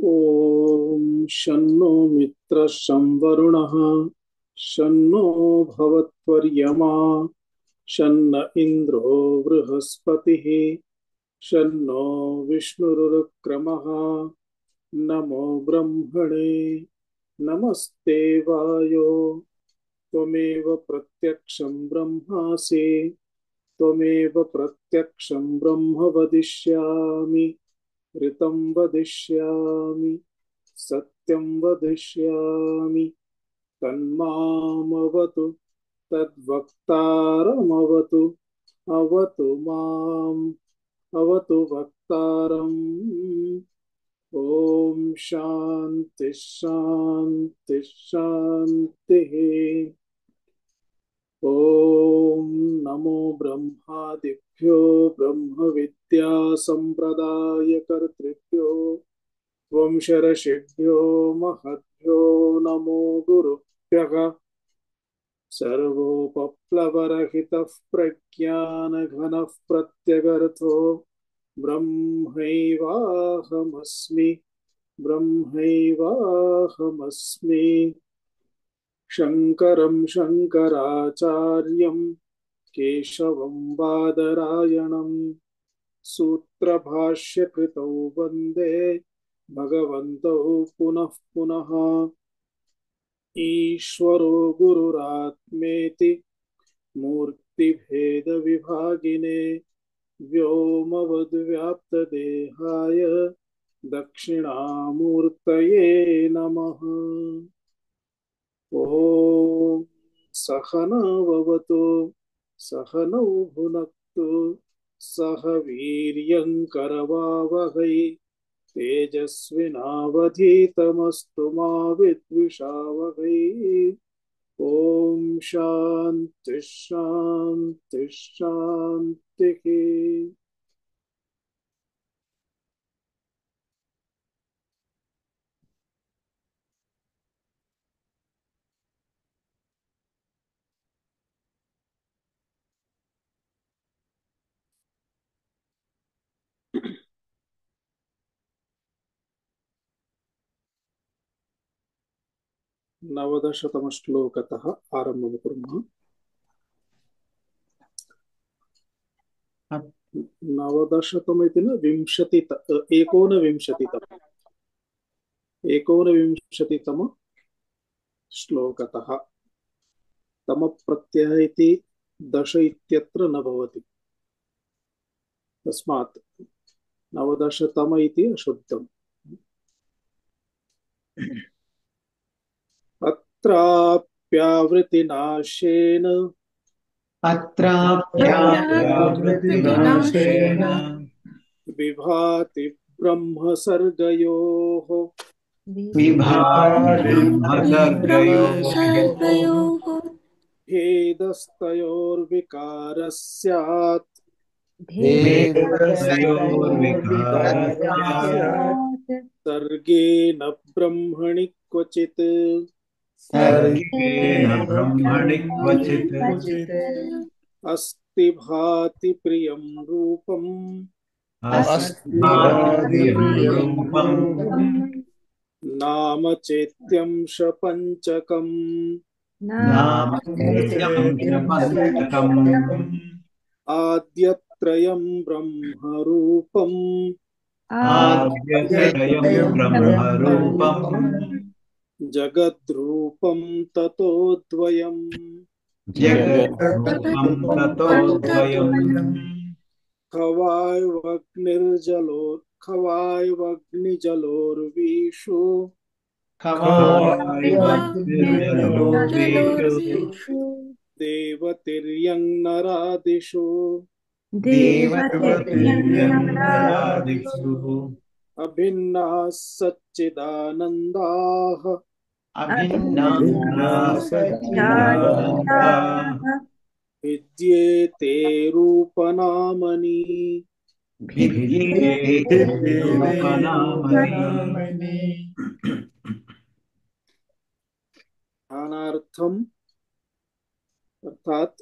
ॐ शन्नो मित्रः शं वरुणः शन्नो भवत्वर्यमा शन्न इन्द्रो बृहस्पतिः शन्नो विष्णुरुक्रमः। नमो ब्रह्मणे नमस्ते वायो त्वमेव प्रत्यक्षं ब्रह्मासि त्वमेव प्रत्यक्षं ब्रह्म वदिष्यामि ऋतं वदिष्यामि सत्यं वदिष्यामि तन्मामवतु तद्वक्तारमवतु अवतु माम् अवतु वक्तारम्। ॐ शान्ति शान्ति शान्तिः। ॐ नमो ब्रह्मादिभ्यो ब्रह्म विद्या संप्रदायकर्तृभ्यो वंशऋषिभ्यो महद्भ्यो नमो गुरुभ्यः। सर्वोपप्लवरहितः प्रज्ञानघनः प्रत्यगर्थो ब्रह्मैवाहमस्मि ब्रह्मैवाहमस्मि। शङ्करं शङ्कराचार्यं केशवं बादरायणं सूत्रभाष्यकृतौ वन्दे भगवन्तौ पुनः पुनः। ईश्वरो गुरुरात्मेति मूर्तिभेदविभागिने व्योमवद्व्याप्तदेहाय दक्षिणामूर्तये नमः। ॐ सहनाववतु सहनौ भुनक्तु सह वीर्यङ्करवावहै तेजस्विनावधीतमस्तु मा विद्विषावहै। ॐ शान्ति शान्ति शान्तिः। नवदशतमश्लोकतः आरम्भं कुर्मः। नवदशतम इति न एकोनविंशतितम श्लोकतः। तम प्रत्ययः इति दश इत्यत्र न भवति, तस्मात् नवदशतम इति अशुद्धम्। अत्राप्यावृत्तिनाशेन अत्राप्यावृत्तिनाशेन विभाति ब्रह्म सर्गयोः विभाति ब्रह्मसर्गयोः भेदस्तयोर्विकारः स्यात् भेदस्तयोर्विकारः सर्गेण ब्रह्मणि क्वचित् सर्गेण ब्रह्मणि क्वचित् अस्ति भाति प्रियं रूपम् अस्माभिरूपम् नाम चेत्यं शपञ्चकम् नाम नित्यं च पञ्चकम् आद्यत्रयं ब्रह्मरूपम् आद्यत्रयं ब्रह्मरूपम् जगद्रूपं ततो द्वयम् जगद्रूपं ततो द्वयम् खवायवग्निजलोर्विषु खवायुवग्निर्जलोर्वेषु देवतिर्यं नरादिषु देवतिर्यन्नरादिषु अभिन्नाः सच्चिदानन्दाः अभिन्ना सच्चिदानन्दाः विद्येते रूपनामनि। भिद्येते रूपनामनि। ध्यानार्थम अर्थात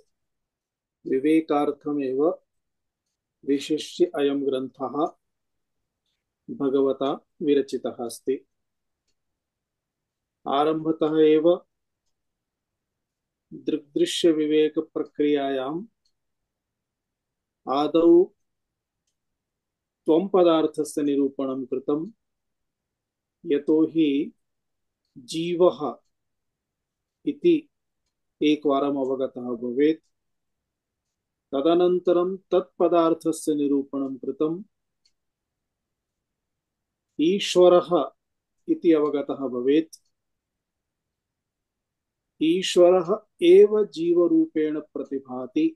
विवेकार्थमेव विशिष्य अयं ग्रंथः भगवता विरचितः अस्ति। आरम्भतः एव दृग्दृश्यविवेकप्रक्रियायाम् आदौ त्वं पदार्थस्य निरूपणं कृतं, यतो हि जीवः इति एकवारम् अवगतः भवेत्। तदनन्तरं तत्पदार्थस्य निरूपणं कृतं, ईश्वरः इति अवगतः भवेत्। ईश्वरः एव जीवरूपेण प्रतिभाति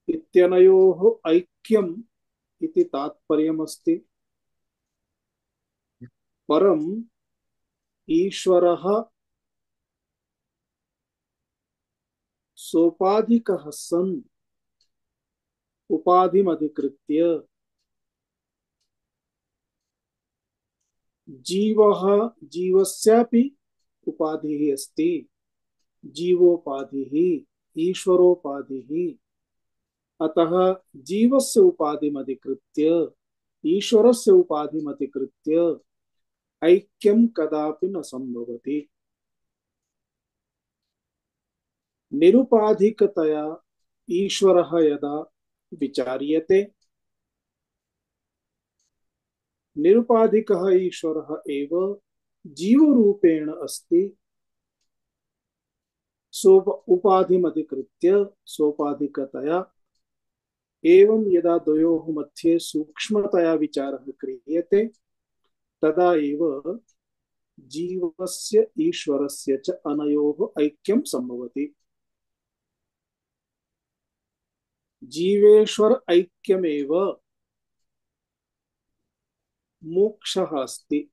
इत्यनयोः ऐक्यम् इति तात्पर्यमस्ति। परम् ईश्वरः सोपाधिकः सन् उपाधिमधिकृत्य जीवः जीवस्यापि उपाधिः अस्ति। जीवोपाधिः ईश्वरोपाधिः। अतः जीवस्य उपाधिमधिकृत्य ईश्वरस्य उपाधिमधिकृत्य ऐक्यं कदापि न संभवति। निरुपाधिकतया ईश्वरः यदा विचार्यते, निरुपाधिकः ईश्वरः एव जीवरूपेण अस्ति। उपाधिमधिकृत्य सोपाधिकतया। एवं यदा द्वयोः मध्ये सूक्ष्मतया विचारः क्रियते, तदा एव जीवस्य ईश्वरस्य च अनयोः ऐक्यं संभवति। जीवेश्वर ऐक्यमेव मोक्षः अस्ति।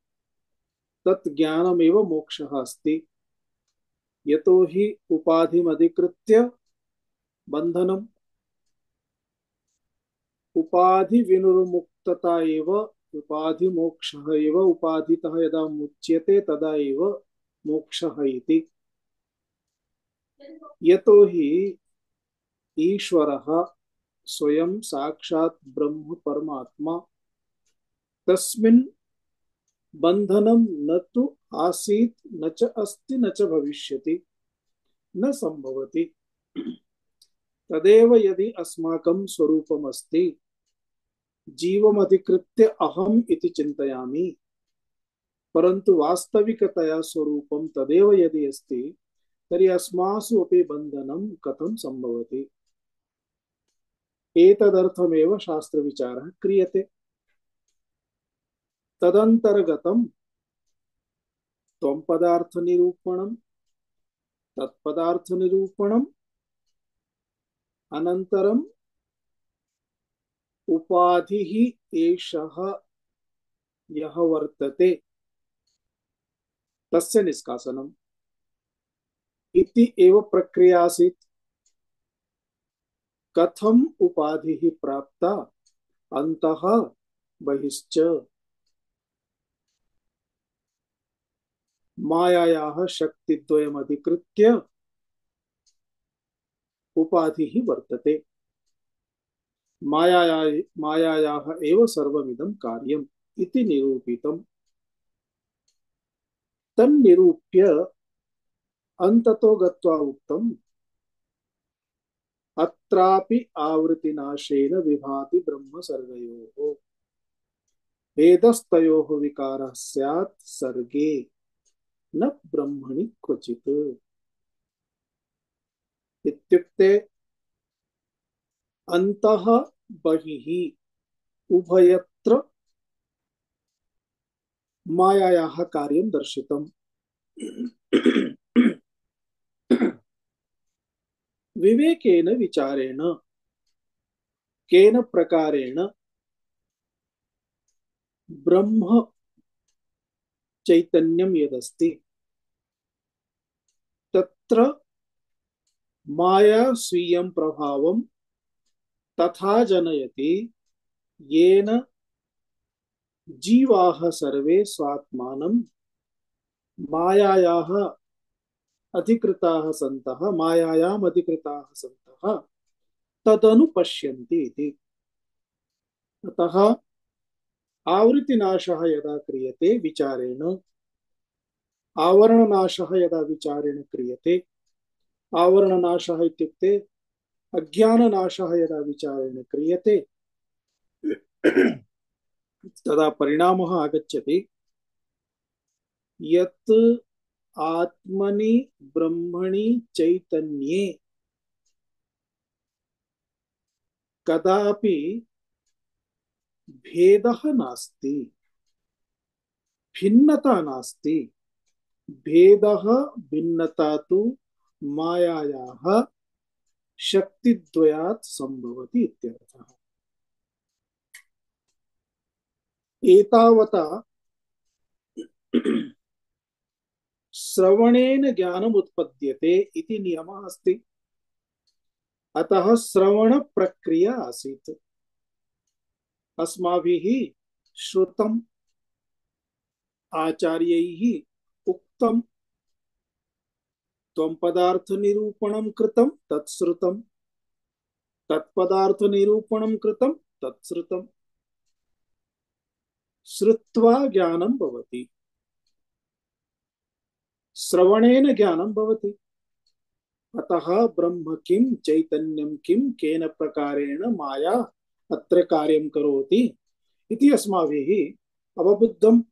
तत् ज्ञानमेव मोक्षः अस्ति। यतो हि उपाधिमधिकृत्य बन्धनम्, उपाधि विनिर्मुक्तता एव उपाधि मोक्षः एव। उपाधितः यदा मुच्यते तदा एव मोक्षः इति। यतो हि ईश्वरः स्वयं साक्षात् ब्रह्म परमात्मा। तस्मिन् बन्धनं न तु आसीत् न च अस्ति न च भविष्यति, न संभवति। तदेव यदि अस्माकं स्वरूपम् अस्ति, जीवमधिकृत्य अहम् इति चिन्तयामि, परन्तु वास्तविकतया स्वरूपं तदेव यदि अस्ति, तर्हि अस्मासु अपि बन्धनं कथं संभवति? एतदर्थमेव शास्त्रविचारः क्रियते। तदन्तर्गतं त्वं पदार्थनिरूपणं, तत्पदार्थनिरूपणम्, अनन्तरम् उपाधिः एषः यः वर्तते तस्य निष्कासनम् इति एव प्रक्रिया आसीत्। कथम् उपाधिः प्राप्ता अन्तः बहिश्च। मायायाः शक्तिद्वयमधिकृत्य उपाधिः वर्तते। मायायाः एव सर्वमिदं कार्यम् इति निरूपितम्। तन्निरूप्य अन्ततो गत्वा उक्तम्, अत्रापि आवृत्तिनाशेन विभाति ब्रह्म सर्गयोः। भेदस्तयोः विकारः स्यात् सर्गे न ब्रह्मणि क्वचित्। इत्युक्ते अन्तः बहिः उभयत्र मायायाः कार्यं दर्शितम्। विवेकेन विचारेण केन प्रकारेण ब्रह्म चैतन्यं यदस्ति तत्र माया स्वीयं प्रभावं तथा जनयति येन जीवाः सर्वे स्वात्मानं मायायाः अधिकृताः सन्तः, मायायाम् अधिकृताः सन्तः तदनु पश्यन्ति इति। अतः आवृत्तिनाशः यदा क्रियते विचारेण, आवरणनाशः यदा विचारेण क्रियते, आवरणनाशः इत्युक्ते अज्ञाननाशः यदा विचारेण क्रियते तदा परिणामः आगच्छति यत् आत्मनि ब्रह्मणि चैतन्ये कदापि भेदः नास्ति, भिन्नता नास्ति। भेदः भिन्नता तु मायायाः शक्तिद्वयात् संभवति इत्यर्थः। एतावता श्रवणेन ज्ञानम् उत्पद्यते इति नियमः अस्ति। अतः श्रवण प्रक्रिया आसीत्। अस्माभिः श्रुतम्, आचार्यैः उक्तं, त्वं पदार्थनिरूपणं कृतं तत्श्रुतं, तत्पदार्थनिरूपणं कृतं तत्श्रुतं। श्रुत्वा ज्ञानं भवति, श्रवणेन ज्ञानं भवति। अतः ब्रह्म किं, चैतन्यं किं, केन प्रकारेण माया अत्र कार्यं करोति इति अस्माभिः अवबुद्धम्।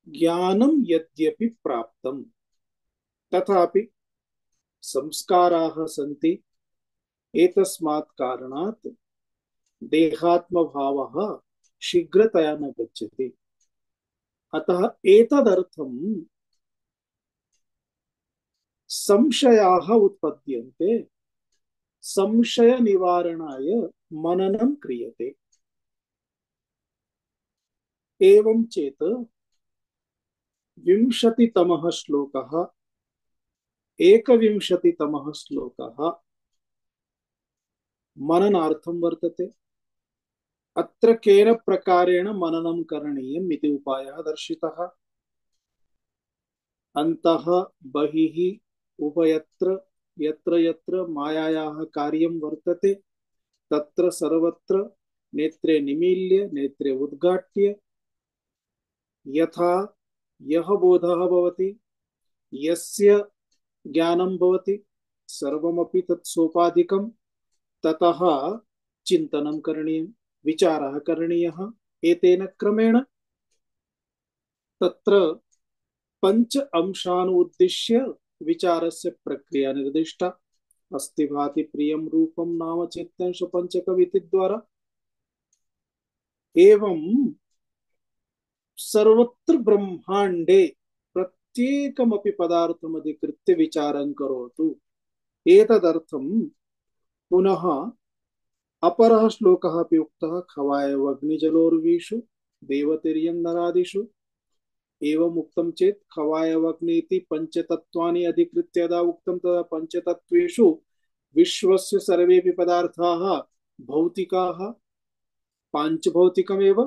ज्ञानं यद्यपि प्राप्तं तथापि संस्काराः सन्ति। एतस्मात् कारणात् देहात्मभावः शीघ्रतया न गच्छति। अतः एतदर्थं संशयाः उत्पद्यन्ते, संशय निवारणाय मननं क्रियते। एवं चेत् 20तमः श्लोकः, 21तमः श्लोकः मननार्थं वर्तते। अत्र केन प्रकारेण मननं करणीयम् इति उपायः दर्शितः। अन्तः बहिः उभयत्र यत्र यत्र मायायाः कार्यं वर्तते तत्र सर्वत्र नेत्रे निमील्य नेत्रे उद्घाट्य यथा यः बोधः भवति, यस्य ज्ञानं भवति सर्वमपि तत् सोपाधिकं, ततः चिन्तनं करणीयं, विचारः करणीयः। एतेन क्रमेण तत्र पंच अंशान् उद्दिश्य विचारस्य प्रक्रिया निर्दिष्टा अस्ति। भाति प्रियं रूपं नाम चेत्यंश पंचकविति द्वारा। एवं सर्वत्र ब्रह्मांडे प्रत्येकमपि पदार्थम् अधिकृत्य विचारं करोतु। एतदर्थं पुनः अपरः श्लोकः अपि उक्तः, खवायवग्निजलोर्विषु देवतिर्यं नरादिषु। एवं उक्तं चेत् खवायवग्नीति पंचतत्त्वानि अधिकृत्य यदा उक्तं तदा पंचतत्त्वेषु विश्वस्य सर्वेपि पदार्थाः भौतिकाः, पांचभौतिकमेव,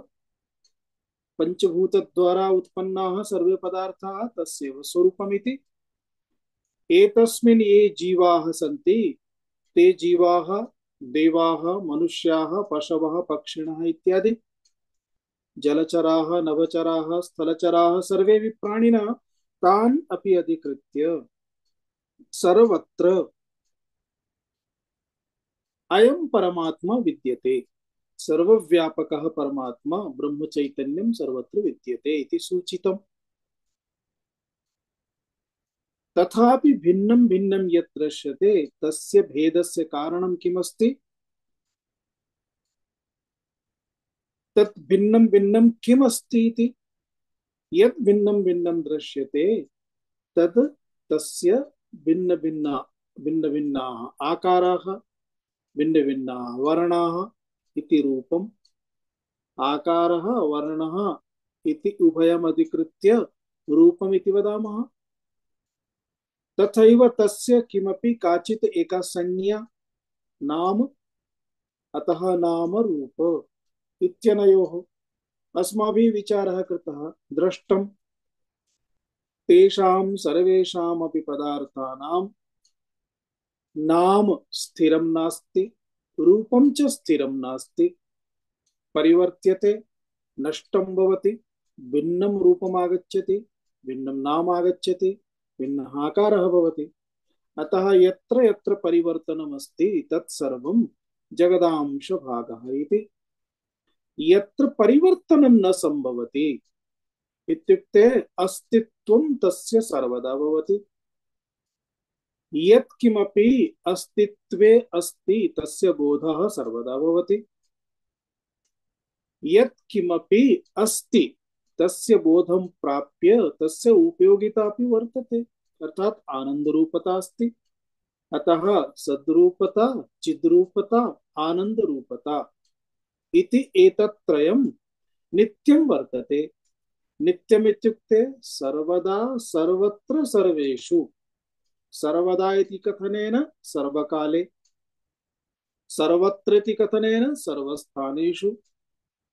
पंचभूतद्वारा उत्पन्नाः सर्वे पदार्थाः तस्यैव स्वरूपमिति। एतस्मिन् ये जीवाः सन्ति ते जीवाः देवाः, मनुष्याः, पशवः, पक्षिणः इत्यादि, जलचराः, नभचराः, स्थलचराः सर्वे प्राणिनः, तान् अपि अधिकृत्य सर्वत्र अयं परमात्मा विद्यते। सर्वव्यापकः परमात्मा ब्रह्मचैतन्यं सर्वत्र विद्यते इति सूचितम्। तथापि भिन्नं भिन्नं यत् दृश्यते तस्य भेदस्य कारणं किमस्ति? तत् भिन्नं भिन्नं किमस्ति इति। यत् भिन्नं भिन्नं दृश्यते तत् तस्य भिन्न भिन्नाः आकाराः, भिन्न भिन्नाः वर्णाः इति रूपम्। आकारः वर्णः इति उभयम् अधिकृत्य रूपम् इति वदामः। तथैव तस्य किमपि काचित् एका संज्ञा नाम, अतः नाम रूप इत्यनयोः अस्माभिः विचारः कृतः। दृष्टं तेषां सर्वेषामपि पदार्थानां नाम स्थिरं नास्ति, रूपं च स्थिरं नास्ति, परिवर्त्यते, नष्टं भवति, भिन्नं रूपम् आगच्छति, भिन्नं नाम आगच्छति, भिन्नः आकारः भवति। अतः यत्र यत्र परिवर्तनमस्ति तत्सर्वं जगदांशभागः इति। यत्र परिवर्तनं न संभवति इत्युक्ते अस्तित्वं तस्य सर्वदा भवति। यत् किमपि अस्तित्वे अस्ति तस्य बोधः सर्वदा भवति। यत् किमपि अस्ति तस्य बोधं प्राप्य तस्य उपयोगिता अपि वर्तते, अर्थात आनंद रूपता अस्ति। अतः सद्रूपता, चिद्रूपता, आनंद रूपता इति एतत्त्रयं नित्यं वर्तते। नित्यम् इत्युक्ते सर्वदा, सर्वत्र, सर्वेषु। सर्वदा इति कथनेन सर्वकाले, सर्वत्र इति कथनेन सर्वस्थानेषु,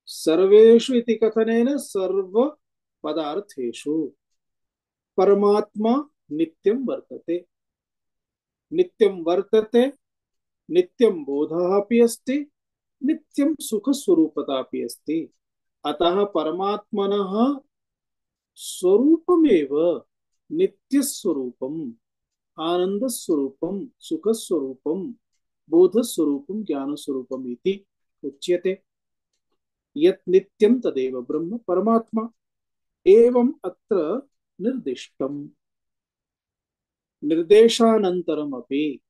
सर्वेषु इति कथनेन सर्व पदार्थेषु। परमात्मा नित्यं वर्तते, नित्यं वर्तते, नित्यं बोधः अपि अस्ति, नित्यं सुख स्वरूपता अपि अस्ति। अतः परमात्मनः स्वरूपमेव नित्य स्वरूपम्, आनंद स्वरूपम्, सुख स्वरूपम्, बोध स्वरूपम्, ज्ञान स्वरूपम् इति उच्यते। यत् नित्यं तदेव ब्रह्म परमात्मा। एवम् अत्र निर्दिष्टम्। निर्देशानन्तरमपि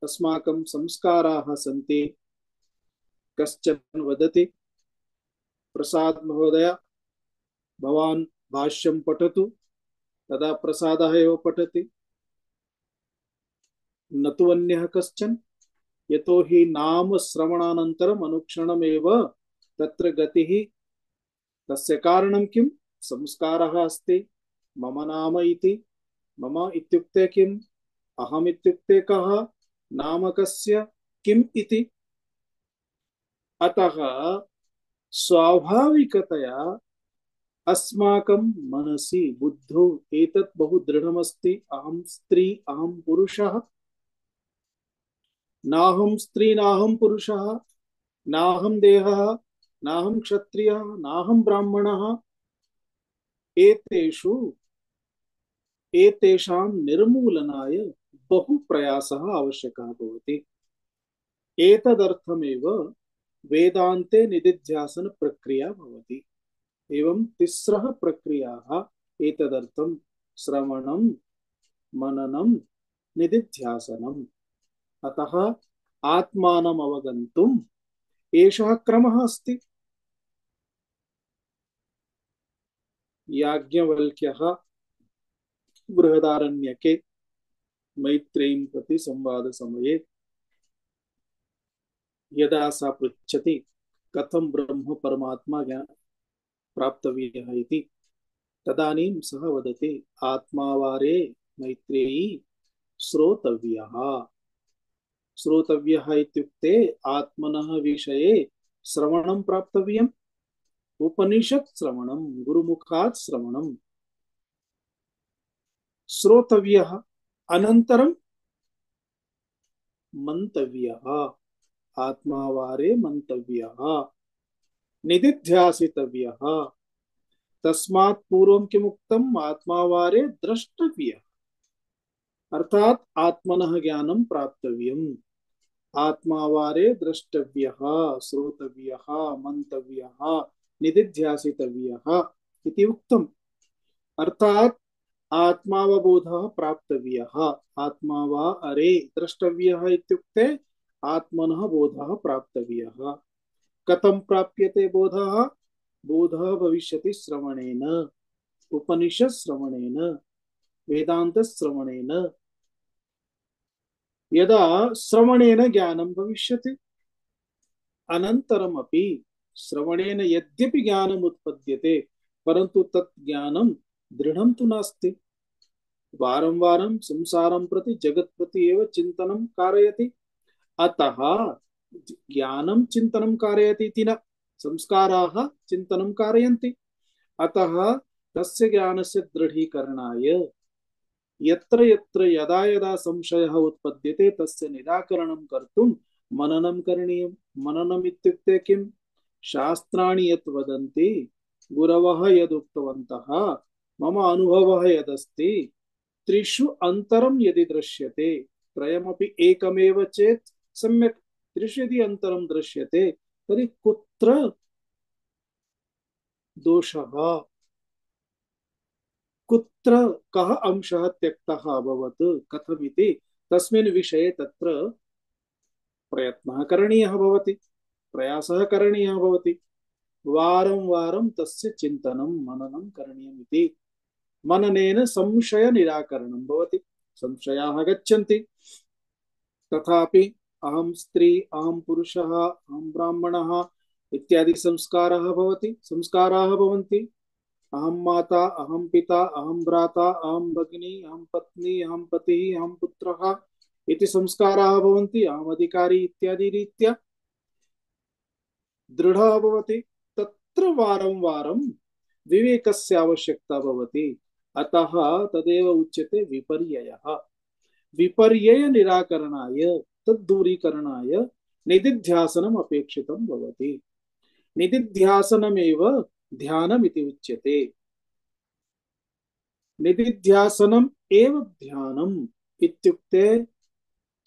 अस्माकं संस्काराः सन्ति। कश्चन वदति, प्रसाद महोदय भवान् भाष्यं पठतु, तदा प्रसादः एव पठति, न तु अन्यः कश्चन। यतो हि नाम श्रवणानन्तरम् अनुक्षणमेव तत्र गतिः। तस्य कारणं किं? संस्कारः अस्ति। मम नाम इति। मम इत्युक्ते किम्? अहम् इत्युक्ते कः? नाम कस्य? किम् इति। अतः स्वाभाविकतया अस्माकं मनसि, बुद्धौ एतत् बहु दृढमस्ति। अहं स्त्री, अहं पुरुषः। नाहं स्त्री, नाहं पुरुषः, नाहं देहः, नाहं क्षत्रियः, नाहं ब्राह्मणः। एतेषु एतेषां निर्मूलनाय बहु प्रयासः आवश्यकः भवति। एतदर्थमेव वेदान्ते निदिध्यासन प्रक्रिया भवति। एवं तिस्रः प्रक्रियाः एतदर्थं: श्रवणं, मननं, निदिध्यासनम्। अतः आत्मानम् अवगन्तुम् एषः क्रमः अस्ति। याज्ञवल्क्यः बृहदारण्यके मैत्रेयीं प्रति संवादसमये यदा सा पृच्छति कथं ब्रह्म परमात्मा प्राप्तव्यः इति, तदानीं सः वदति, आत्मावारे मैत्रेयी श्रोतव्यः। श्रोतव्यः इत्युक्ते आत्मनः विषये श्रवणं प्राप्तव्यम्। उपनिषत् श्रवणं, गुरुमुखात् श्रवणं श्रोतव्यः। अनन्तरं मन्तव्यः, आत्मावारे मन्तव्यः, निदिध्यासितव्यः। तस्मात् पूर्वं किमुक्तम्? आत्मावारे द्रष्टव्यः, अर्थात् आत्मनः ज्ञानं प्राप्तव्यम्। आत्मावारे द्रष्टव्यः, श्रोतव्यः, मन्तव्यः, निदिध्यासितव्यः इति उक्तम्। अर्थात् आत्मावबोधः प्राप्तव्यः। आत्मा वा अरे द्रष्टव्यः इत्युक्ते आत्मनः बोधः प्राप्तव्यः। कथं प्राप्यते बोधः? बोधः भविष्यति श्रवणेन, उपनिषत् श्रवणेन, वेदान्त श्रवणेन। यदा श्रवणेन ज्ञानं भविष्यति, अनन्तरमपि श्रवणेन यद्यपि ज्ञानम् उत्पद्यते, परन्तु तत् ज्ञानं दृढं तु नास्ति। वारं वारं संसारं प्रति, जगत् प्रति एव चिन्तनं कारयति। अतः ज्ञानं चिन्तनं कारयति इति न, संस्काराः चिन्तनं कारयन्ति। अतः तस्य ज्ञानस्य दृढीकरणाय यत्र यत्र यदा यदा संशयः उत्पद्यते तस्य निराकरणं कर्तुम् मननं करणीयं। मननम् इत्युक्ते किं? शास्त्राणि यत् वदन्ति, गुरवः यदुक्तवन्तः, मम अनुभवः यदस्ति, त्रिषु अंतरम यदि दृश्यते, त्रयमपि एकमेव चेत् सम्यक्, त्रिषु यदि अंतरम दृश्यते तर्हि कुत्र दोषः, कुत्र कः अंशः त्यक्तः अभवत्, कथमिति तस्मिन् विषये तत्र प्रयत्नः करणीयः भवति, प्रयासः करणीयः भवति। वारं वारं तस्य चिन्तनं मननं करणीयमिति। मननेन संशय निराकरणं भवति। संशयाः गच्छन्ति, तथापि अहं स्त्री, अहं पुरुषः, अहं ब्राह्मणः इत्यादि संस्काराः भवन्ति। अहं माता, अहं पिता, अहं भ्राता, अहं भगिनी, अहं पत्नी, अहं पतिः, अहं पुत्रः इति संस्काराः भवन्ति। अहम् अधिकारी इत्यादि रीत्या दृढः भवति। तत्र वारं वारं विवेकस्य आवश्यकता भवति। अतः तदेव उच्यते विपर्ययः। विपर्यय निराकरणाय, तद्दूरीकरणाय निदिध्यासनम् अपेक्षितं भवति। निदिध्यासनमेव ध्यानमिति उच्यते। निदिध्यासनम् एव ध्यानम् इत्युक्ते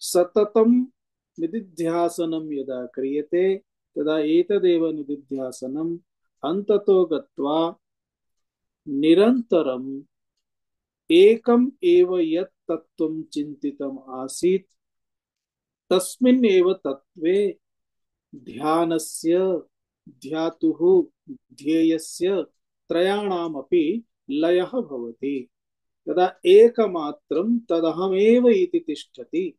सततं निदिध्यासनं यदा क्रियते तदा एतदेव निदिध्यासनम् अन्ततो गत्वा निरन्तरम् एकम् एव यत् तत्त्वं चिन्तितम् आसीत् तस्मिन् एव तत्त्वे ध्यानस्य, ध्यातुः, ध्येयस्य त्रयाणामपि लयः भवति। तदा एकमात्रं तदहमेव इति तिष्ठति।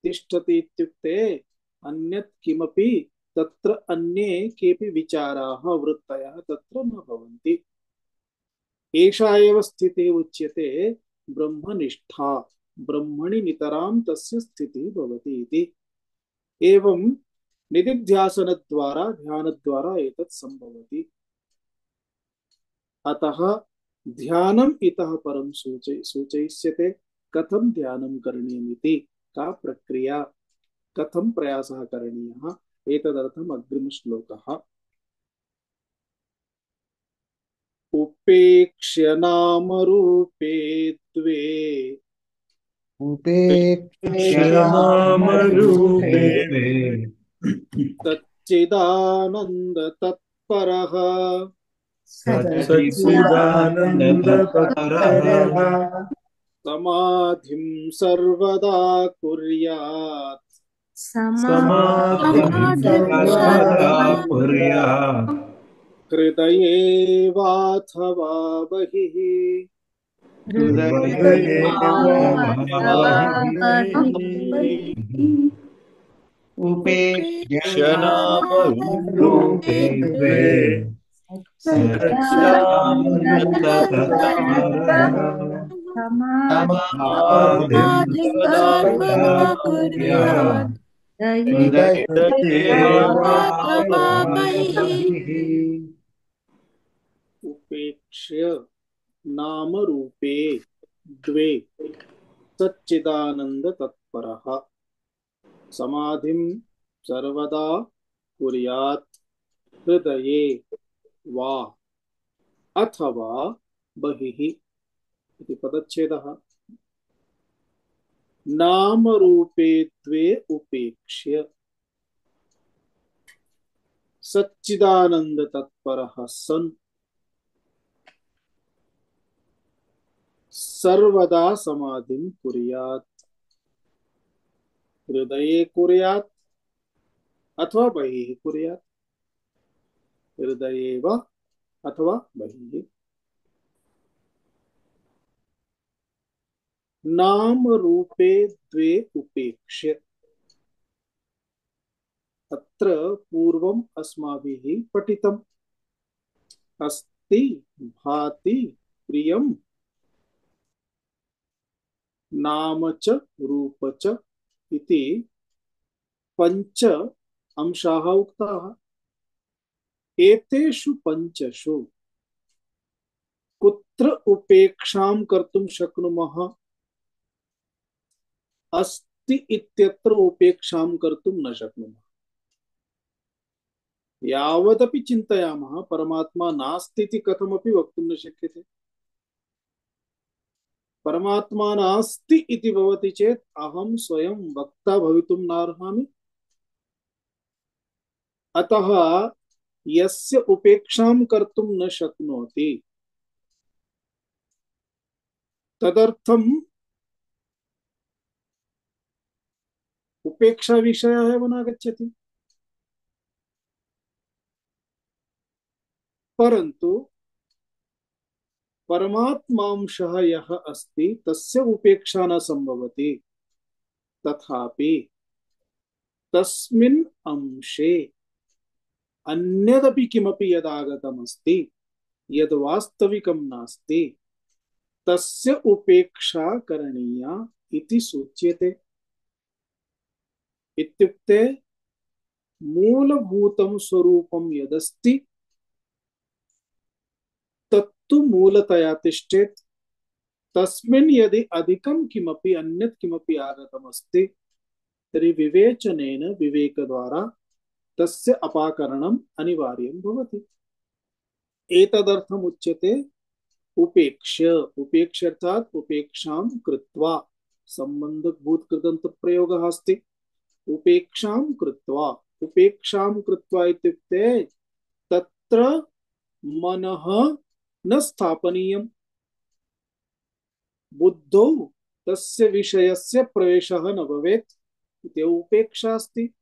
तिष्ठति इत्युक्ते अन्यत् किमपि तत्र अन्ये केऽपि विचाराः, वृत्तयः तत्र न भवन्ति। एषा एव स्थितिः उच्यते ब्रह्मनिष्ठा। ब्रह्मणि नितरां तस्य स्थितिः भवति इति। एवं निदिध्यासनद्वारा, ध्यानद्वारा एतत् सम्भवति। अतः ध्यानम् इतः परं सूचयिष्यते। कथं ध्यानं करणीयमिति, का प्रक्रिया, कथं प्रयासः करणीयः, एतदर्थम् अग्रिमश्लोकः। उपेक्ष्य नाम रूपे द्वे नामरूपे सच्चिदानन्द तत्परः सच्चिदानन्दतत्परः समाधिं सर्वदा कुर्यात् समाधिं सर्वदा कुर्यात् हृदये वाथवा बहिः। हृदये उपेक्ष्य नामरूपे द्वे सच्चिदानन्दतत्परः समाधिं सर्वदा कुर्यात् हृदये वाथवाबहिः। उपेक्ष्य नाम रूपे द्वे सच्चिदानंद तत्परः समाधिं सर्वदा कुर्यात् हृदये वा अथवा बहिः इति पदच्छेदः। नाम रूपे द्वे उपेक्ष्य सच्चिदानंद तत्परः सन् सर्वदा समाधिं कुर्यात्। हृदये कुर्यात् अथवा बहिः कुर्यात्। हृदये वा अथवा बहिः। नाम रूपे द्वे उपेक्ष्य। अत्र पूर्वम् अस्माभिः पठितम् अस्ति, भाति, प्रियम्, नाम च रूप च इति पंच अंशाः उक्ताः। एतेषु पंचषु कुत्र उपेक्षां कर्तुं शक्नुमः? नास्ति इत्यत्र उपेक्षां कर्तुं न शक्नुमः। यावदपि चिन्तयामः परमात्मा नास्ति इति कथमपि वक्तुं न शक्यते। परमात्मा नास्ति इति भवति चेत् अहं स्वयं वक्ता भवितुं नार्हामि। अतः यस्य उपेक्षां कर्तुं न शक्नोति तदर्थं उपेक्षा विषयः एव नागच्छति। परन्तु परमात्मांशः यः अस्ति तस्य उपेक्षा न संभवति। तथापि तस्मिन् अंशे अन्यदपि किमपि यदागतमस्ति यद् वास्तविकं नास्ति तस्य उपेक्षा करणीया इति सूच्यते। इत्युक्ते मूलभूतं स्वरूपं यदस्ति तत्तु मूलतया तिष्ठेत्। तस्मिन् यदि अधिकं किमपि अन्यत् किमपि आगतमस्ति तर्हि विवेचनेन विवेकद्वारा तस्य अपाकरणम् अनिवार्यं भवति। एतदर्थम् उच्यते उपेक्ष्य। उपेक्ष्य अर्थात् उपेक्षां कृत्वा सम्बन्धभूत कृदन्त प्रयोगः अस्ति। उपेक्षां कृत्वा। उपेक्षां कृत्वा इत्युक्ते तत्र मनः न स्थापनीयम्। बुद्धौ तस्य विषयस्य प्रवेशः न भवेत् इति उपेक्षा अस्ति।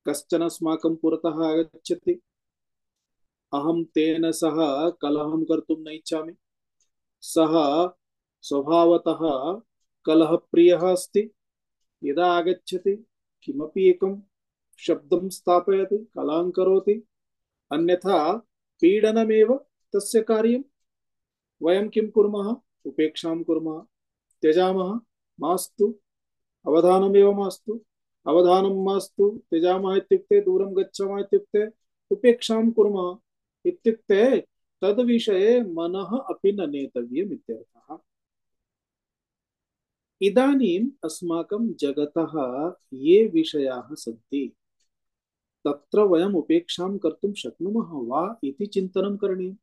कश्चन अस्माकं पुरतः आगच्छति, अहं तेन सह कलहं कर्तुं न इच्छामि। सः स्वभावतः कलहप्रियः अस्ति। यदा आगच्छति किमपि एकं शब्दं स्थापयति, कलहं करोति, अन्यथा पीडनमेव तस्य कार्यं। वयं किं कुर्मः? उपेक्षां कुर्मः, त्यजामः, मास्तु, अवधानमेव मास्तु। अवधानं मास्तु त्यजामः इत्युक्ते दूरं गच्छामः इत्युक्ते उपेक्षां कुर्मः इत्युक्ते तद्विषये मनः अपि न नेतव्यम् इत्यर्थः। इदानीम् अस्माकं जगतः ये विषयाः सन्ति तत्र वयम् उपेक्षां कर्तुं शक्नुमः वा इति चिन्तनं करणीयम्।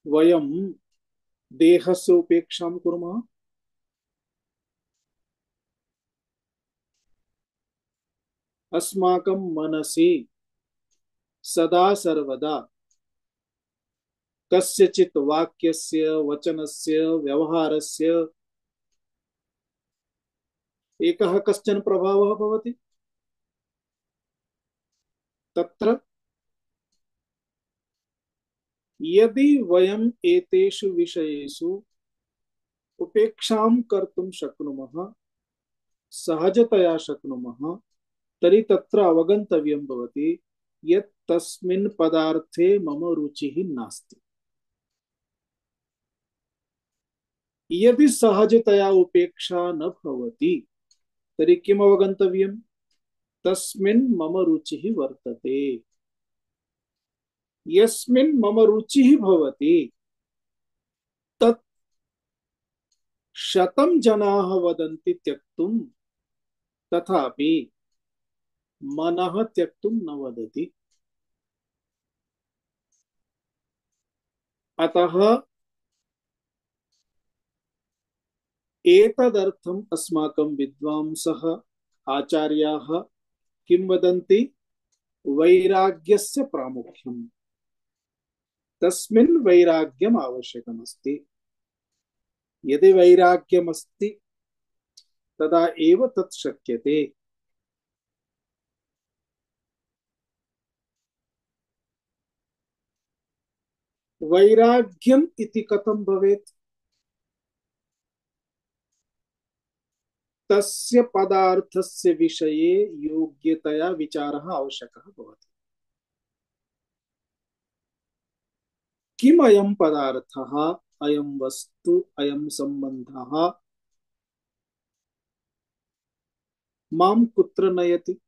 वयं देहस्य उपेक्षां कुर्मः, अस्माकं मनसि सदा सर्वदा कस्यचित् वाक्यस्य वचनस्य व्यवहारस्य एकः कश्चन प्रभावः भवति। तत्र यदि वयम् एतेषु विषयेषु उपेक्षां कर्तुं शक्नुमः, सहजतया शक्नुमः, तर्हि तत्र अवगन्तव्यं भवति यत् तस्मिन् पदार्थे मम रुचिः नास्ति। यदि सहजतया उपेक्षा न भवति तर्हि किम् अवगन्तव्यम्? तस्मिन् मम रुचिः वर्तते। यस्मिन् मम रुचिः भवति तत् शतं जनाः वदन्ति त्यक्तुं, तथापि मनः त्यक्तुं न वदति। अतः एतदर्थम् अस्माकं विद्वांसः आचार्याः किं वदन्ति? वैराग्यस्य प्रामुख्यम्। तस्मिन् वैराग्यम् आवश्यकमस्ति। यदि वैराग्यमस्ति तदा एव तत् शक्यते। वैराग्यम् इति कथं भवेत्? तस्य पदार्थस्य विषये योग्यतया विचारः आवश्यकः भवति। किम् अयं पदार्थः, अयं वस्तु, अयं सम्बन्धः मां कुत्र नयति?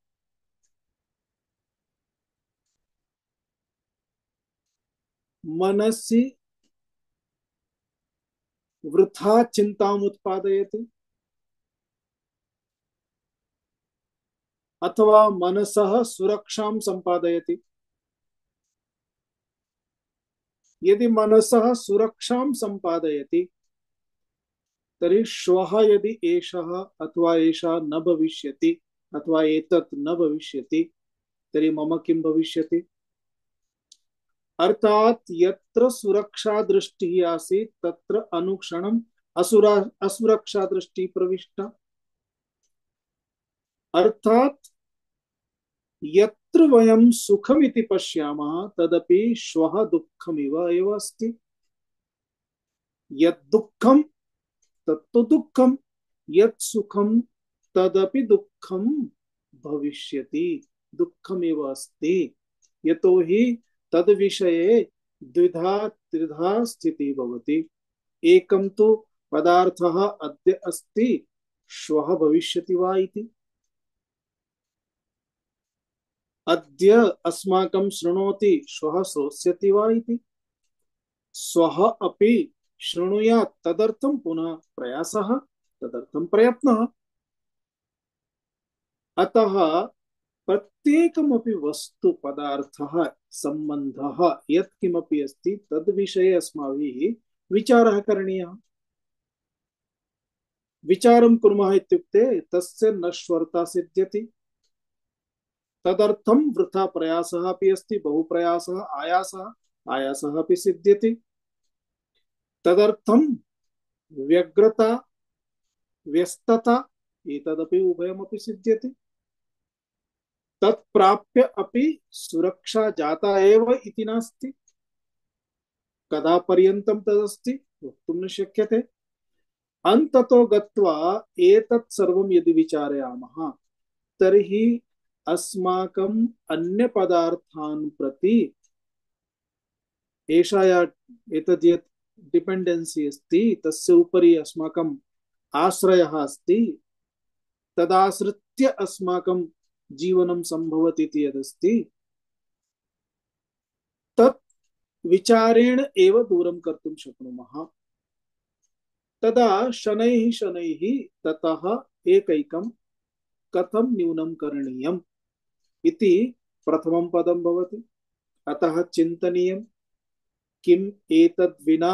मनसि वृथा चिंताम् उत्पादयति अथवा मनसः सुरक्षां संपादयति। यदि मनसः सुरक्षां संपादयति तर्हि श्वः यदि एषः अथवा एषा न भविष्यति अथवा एतत् न भविष्यति तर्हि मम किं भविष्यति। अर्थात यत्र सुरक्षा दृष्टिः आसीत् तत्र अनुक्षणम् असुरक्षा दृष्टिः प्रविष्टा। अर्थात यत्र वयं सुखमिति पश्यामः तदपि श्वः दुःखमिव एव अस्ति। यत् दुःखं तत्तु दुःखं, यत् सुखं तदपि दुःखं भविष्यति, दुःखमेव अस्ति। यतोहि तद् विषये द्विधा त्रिधा स्थितिः भवति। एकं तु पदार्थः अद्य अस्ति श्वः भविष्यति वा इति। अद्य अस्माकं शृणोति श्वः श्रोष्यति वा इति। स्वः अपि शृणुयात् तदर्थं पुनः प्रयासः, तदर्थं प्रयत्नः। अतः प्रत्येकमपि वस्तु पदार्थः सम्बन्धः यत् किमपि अस्ति तद् विषये अस्माभिः विचारः करणीयः। विचारं कुर्मः इत्युक्ते तस्य नश्वरता सिद्ध्यति। तदर्थं वृथा प्रयासः अपि अस्ति, बहुप्रयासः, आयासः अपि सिद्ध्यति। तदर्थं व्यग्रता, व्यस्तता एतदपि उभयमपि सिद्ध्यति। तत्प्राप्य अपि सुरक्षा जाता एव इति नास्ति। कदा पर्यन्तं तदस्ति वक्तुं न शक्यते। अन्ततो गत्वा एतत् सर्वं यदि विचारयामः तर्हि अस्माकम् अन्य पदार्थान् प्रति एषा या एतद् यत् डिपेंडेन्सी अस्ति तस्य उपरि अस्माकम् आश्रयः अस्ति, तदाश्रित्य अस्माकं जीवनं सम्भवति इति यदस्ति तत् विचारेण एव दूरं कर्तुं शक्नुमः। तदा शनैः शनैः ततः एकैकं कथं न्यूनं करणीयम् इति प्रथमं पदं भवति। अतः चिन्तनीयं किम् एतद् विना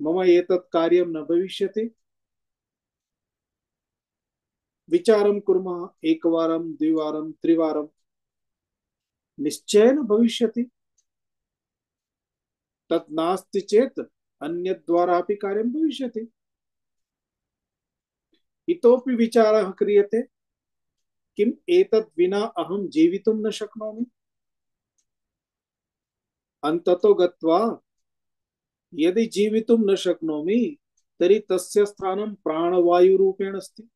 मम एतत् कार्यं न भविष्यति। विचारं कुर्मः एकवारं द्विवारं त्रिवारं निश्चयेन भविष्यति। तत् नास्ति चेत् अन्यद्वारा अपि कार्यं भविष्यति। इतोपि विचारः क्रियते किम् एतद् विना अहं जीवितुं न शक्नोमि। अन्ततो गत्वा यदि जीवितुं न शक्नोमि तर्हि तस्य स्थानं प्राणवायुरूपेण अस्ति।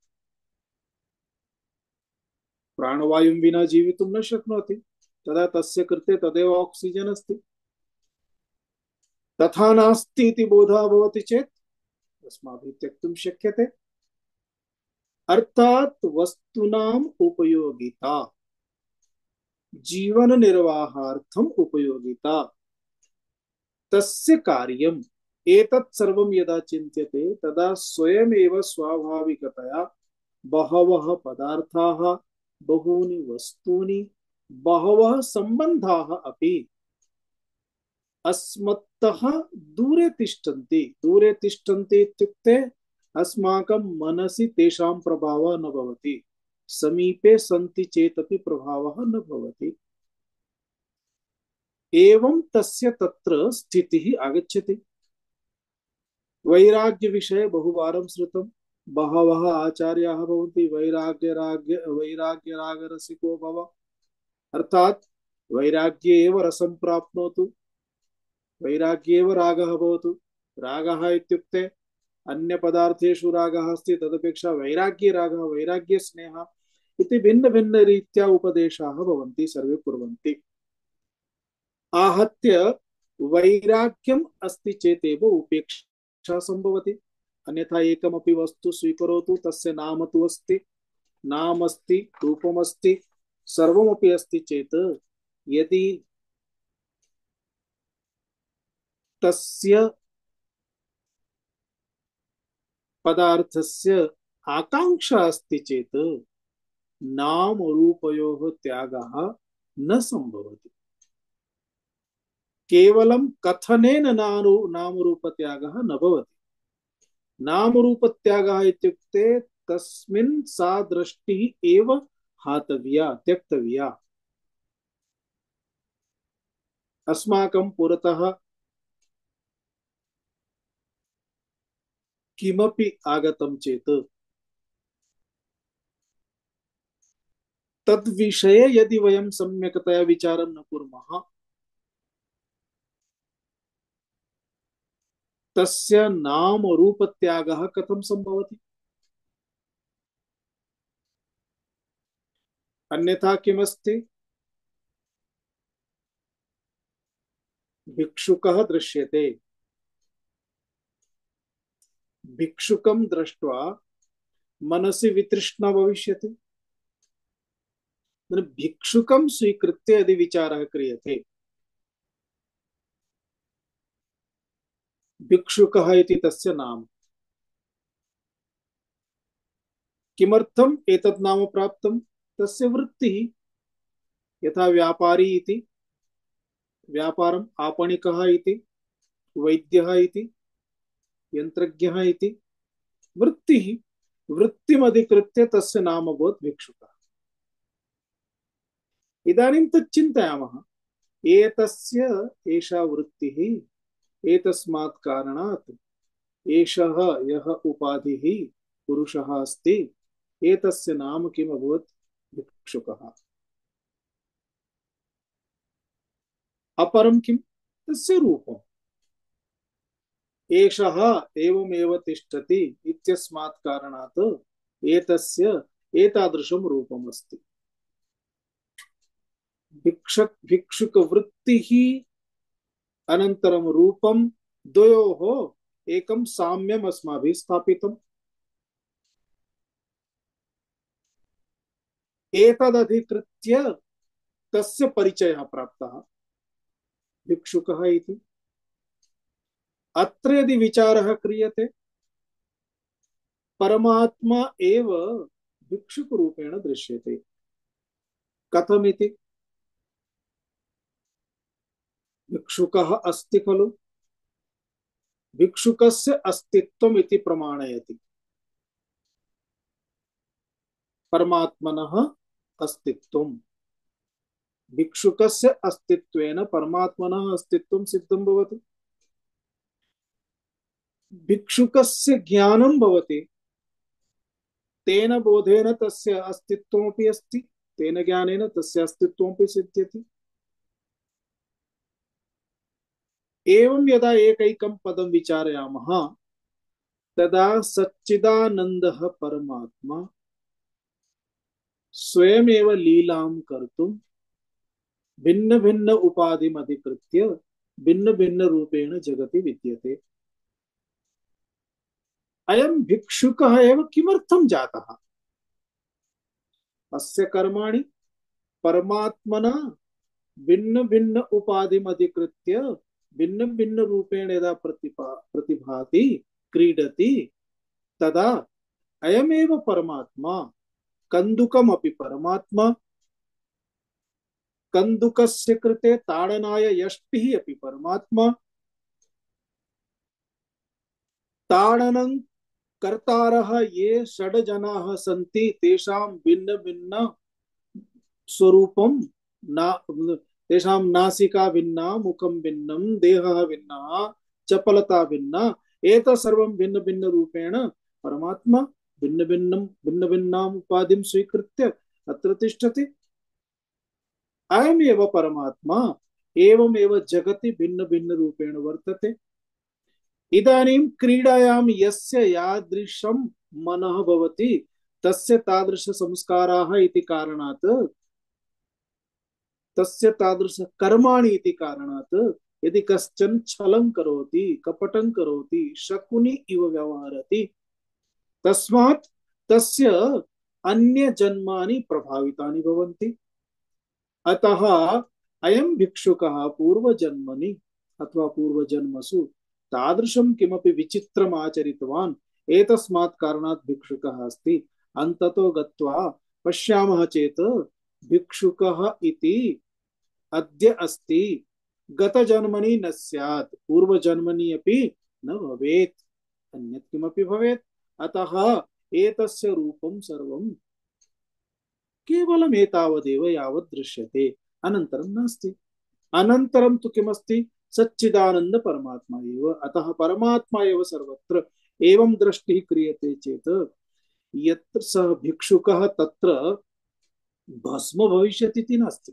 प्राणवायुं विना जीवितुं न शक्नोति, तदा तस्य कृते तदेव ऑक्सीजन अस्ति। तथा नास्ति इति बोधः भवति चेत् अस्माभिः त्यक्तुं शक्यते। अर्थात् वस्तूनाम् उपयोगिता, जीवन निर्वाहार्थम् उपयोगिता, तस्य कार्यम् एतत् सर्वं यदा चिन्त्यते तदा स्वयमेव स्वाभाविकतया बहवः पदार्थाः, बहूनि वस्तूनि, बहवः सम्बन्धाः अपि अस्मत्तः दूरे तिष्ठन्ति। दूरे तिष्ठन्ति इत्युक्ते अस्माकं मनसि तेषां प्रभावः न भवति, समीपे सन्ति चेदपि प्रभावः न भवति। एवं तस्य तत्र स्थितिः आगच्छति। वैराग्य विषये बहुवारं श्रुतं। बहवः आचार्याः भवन्ति वैराग्य राग रसिको भव, अर्थात वैराग्ये एव रसं प्राप्नोतु, वैराग्ये एव रागः भवतु। रागः इत्युक्ते अन्य पदार्थेषु रागः अस्ति तदपेक्षा वैराग्ये रागः, वैराग्ये स्नेहः इति भिन्न भिन्न रीत्या उपदेशाः भवन्ति, सर्वे कुर्वन्ति। आहत्य वैराग्यम् अस्ति चेतेव उपेक्षा संभवति। अन्यथा एकमपि वस्तु स्वीकरोतु, तस्य नाम तु अस्ति, नाम अस्ति, रूपमस्ति, सर्वमपि अस्ति चेत् यदि तस्य पदार्थस्य आकांक्षा अस्ति चेत् नाम रूपयोः त्यागः न संभवति। केवलं कथनेन नाम रूप त्यागः न भवति। नाम रूप त्यागः इत्युक्ते तस्मिन् सा दृष्टिः एव हातव्या, त्यक्तव्या। अस्माकं पुरतः किमपि आगतं चेत् तद्विषये यदि वयं सम्यक्तया विचारं न कुर्मः, तस्य नाम रूप त्यागः कथं संभवति? अन्यथा किमस्ति? भिक्षुकः दृश्यते, भिक्षुकं दृष्ट्वा मनसि वितृष्णा भविष्यति। भिक्षुकं स्वीकृत्य यदि विचारः क्रियते, भिक्षुकः इति तस्य नाम, किमर्थम् एतत् नाम प्राप्तं? तस्य वृत्तिः। यथा व्यापारी इति, व्यापारम् आपणिकः इति, वैद्यः इति, यन्त्रज्ञः इति, वृत्तिः। वृत्तिमधिकृत्य तस्य नाम अभवत् भिक्षुकः। इदानीं तत् चिन्तयामः, एतस्य एषा वृत्तिः, एतस्मात् कारणात् एषः यः उपाधिः पुरुषः अस्ति, एतस्य नाम किम् अभवत्? भिक्षुकः। अपरं किं? तस्य रूपम्। एषः एवमेव तिष्ठति इत्यस्मात् कारणात् एतस्य एतादृशं रूपम् अस्ति। भिक्षुकवृत्तिः अनन्तरं रूपं, द्वयोः एकं साम्यम् अस्माभिः स्थापितम्। एतदधिकृत्य तस्य परिचयः प्राप्तः, भिक्षुकः इति। अत्र यदि विचारः क्रियते, परमात्मा एव भिक्षुकरूपेण दृश्यते। कथमिति? भिक्षुकः अस्ति खलु, भिक्षुकस्य अस्तित्वम् इति प्रमाणयति। परमात्मनः अस्तित्वम्, भिक्षुकस्य अस्तित्वेन परमात्मनः अस्तित्वं सिद्धं भवति। भिक्षुकस्य ज्ञानं भवति, तेन बोधेन तस्य अस्तित्वमपि अस्ति, तेन ज्ञानेन तस्य अस्तित्वमपि सिद्ध्यति। एवं यदा एकैकं पदं विचारयामः, तदा सच्चिदानन्दः परमात्मा स्वयमेव लीलां कर्तुं भिन्न भिन्न उपाधिम् अधिकृत्य भिन्न भिन्न रूपेण जगति विद्यते। अयं भिक्षुकः एव किमर्थं जातः? अस्य कर्माणि परमात्मना भिन्न भिन्न उपाधिम् अधिकृत्य भिन्न भिन्न रूपेण यदा प्रतिभाति, क्रीडति, तदा अयमेव परमात्मा। कन्दुकमपि परमात्मा, कन्दुकस्य कृते ताडनाय यष्टिः अपि परमात्मा। ताडनं कर्तारः ये षड् जनाः सन्ति, तेषां भिन्न भिन्न स्वरूपं, तेषां नासिका भिन्ना, मुखं भिन्नं, देहः भिन्नः, चपलता भिन्ना, एतत् सर्वं भिन्न भिन्न रूपेण परमात्मा भिन्न भिन्नाम् उपाधिं स्वीकृत्य अत्र तिष्ठति। अयमेव परमात्मा, एवमेव जगति भिन्न भिन्न रूपेण वर्तते। इदानीं क्रीडायां यस्य यादृशं मनः भवति, तस्य तादृश संस्काराः इति कारणात्, तस्य तादृश कर्माणि इति कारणात्, यदि कश्चन छलं करोति, कपटं करोति, शकुनि इव व्यवहरति, तस्मात् तस्य अन्य जन्मानि प्रभावितानि भवन्ति। अतः अयं भिक्षुकः पूर्वजन्मनि अथवा पूर्वजन्मसु तादृशं किमपि विचित्रम् आचरितवान्, एतस्मात् कारणात् भिक्षुकः अस्ति। अन्ततो गत्वा पश्यामः चेत् भिक्षुकः इति अद्य अस्ति, गतजन्मनि न स्यात्, पूर्वजन्मनि अपि न भवेत्, अन्यत् किमपि भवेत्। अतः एतस्य रूपं सर्वं केवलम् एतावदेव यावत् दृश्यते, अनन्तरं नास्ति। अनन्तरं तु किमस्ति? सच्चिदानंद परमात्मा एव। अतः परमात्मा एव सर्वत्र। एवं दृष्टिः क्रियते चेत् यत्र सः भिक्षुकः तत्र भस्म भविष्यति इति नास्ति।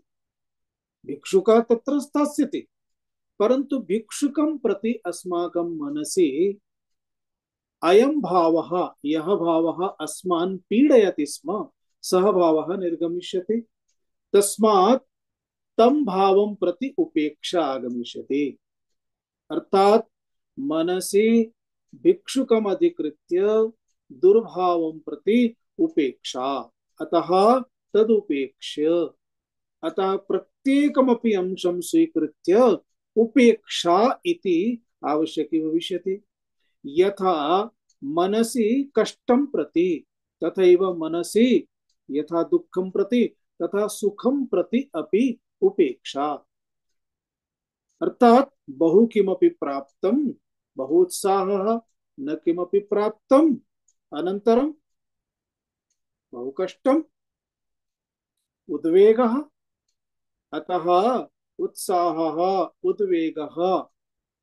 भिक्षुकः तत्र स्थास्यति, परन्तु भिक्षुकं प्रति अस्माकं मनसि अयं भावः, यः भावः अस्मान् पीडयति स्म, सः भावः निर्गमिष्यति। तस्मात् तं भावं प्रति उपेक्षा आगमिष्यति। अर्थात मनसि भिक्षुकम् अधिकृत्य दुर्भावं प्रति उपेक्षा। अतः तदुपेक्ष्य, अतः प्रत्येकमपि अंशं स्वीकृत्य उपेक्षा इति आवश्यकी भविष्यति। यथा मनसि कष्टं प्रति तथैव मनसि यथा दुःखं प्रति तथा सुखं प्रति अपि उपेक्षा। अर्थात बहु किमपि प्राप्तं, बहु उत्साहः, न किमपि प्राप्तं, अनन्तरं बहु कष्टं, उद्वेगः। अतः उत्साहः, उद्वेगः,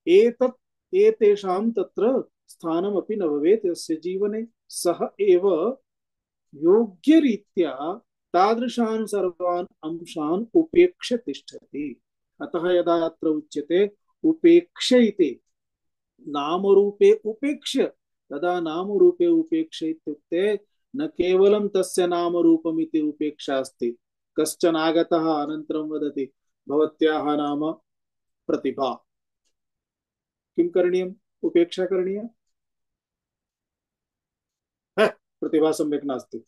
एतत् एतेषां तत्र स्थानमपि न भवेत् यस्य जीवने। सः एव योग्यरीत्या तादृशान् सर्वान् अंशान् उपेक्ष्य तिष्ठति। अतः यदा अत्र उच्यते उपेक्ष्य इति, नामरूपे उपेक्ष्य, तदा नामरूपे उपेक्ष्य इत्युक्ते न केवलं तस्य नामरूपमिति उपेक्षा अस्ति। कश्चन आगतः अनन्तरं वदति भवत्याः नाम प्रतिभा, किं करणीयम्? उपेक्षा करणीया। प्रतिभा सम्यक् नास्ति,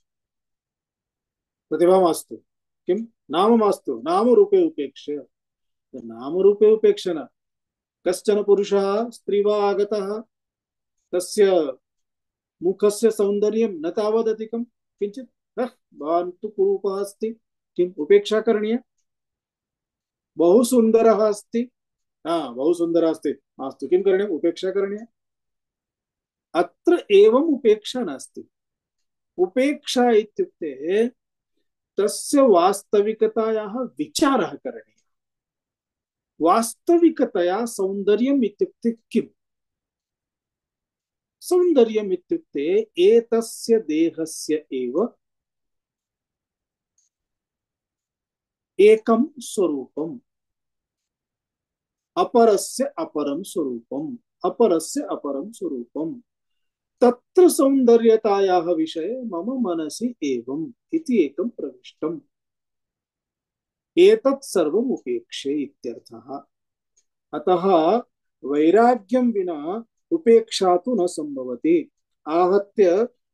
प्रतिभा मास्तु, किं नाम मास्तु, नामरूपे उपेक्ष्य। नामरूपे उपेक्षण। कश्चन पुरुषः स्त्री वा आगतः, तस्य मुखस्य सौन्दर्यं न तावदधिकं, किञ्चित् भवान् तु कुरूपः अस्ति, किम् उपेक्षा करणीया? बहु सुन्दरः अस्ति, बहु सुन्दरः अस्ति, मास्तु, किं करणीयम्? उपेक्षा करणीया। अत्र एवम् उपेक्षा नास्ति। उपेक्षा इत्युक्ते तस्य वास्तविकतायाः विचारः करणीयः। वास्तविकतया सौन्दर्यम् इत्युक्ते किम्? सौन्दर्यम् इत्युक्ते एतस्य देहस्य एव एकं स्वरूपम्, अपरस्य अपरं स्वरूपम्, अपरस्य अपरं स्वरूपम्। तत्र सौन्दर्यतायाः विषये मम मनसि एवम् इति एकं प्रविष्टम्। एतत् सर्वम् उपेक्षे इत्यर्थः। अतः वैराग्यं विना उपेक्षा तु न संभवति। आहत्य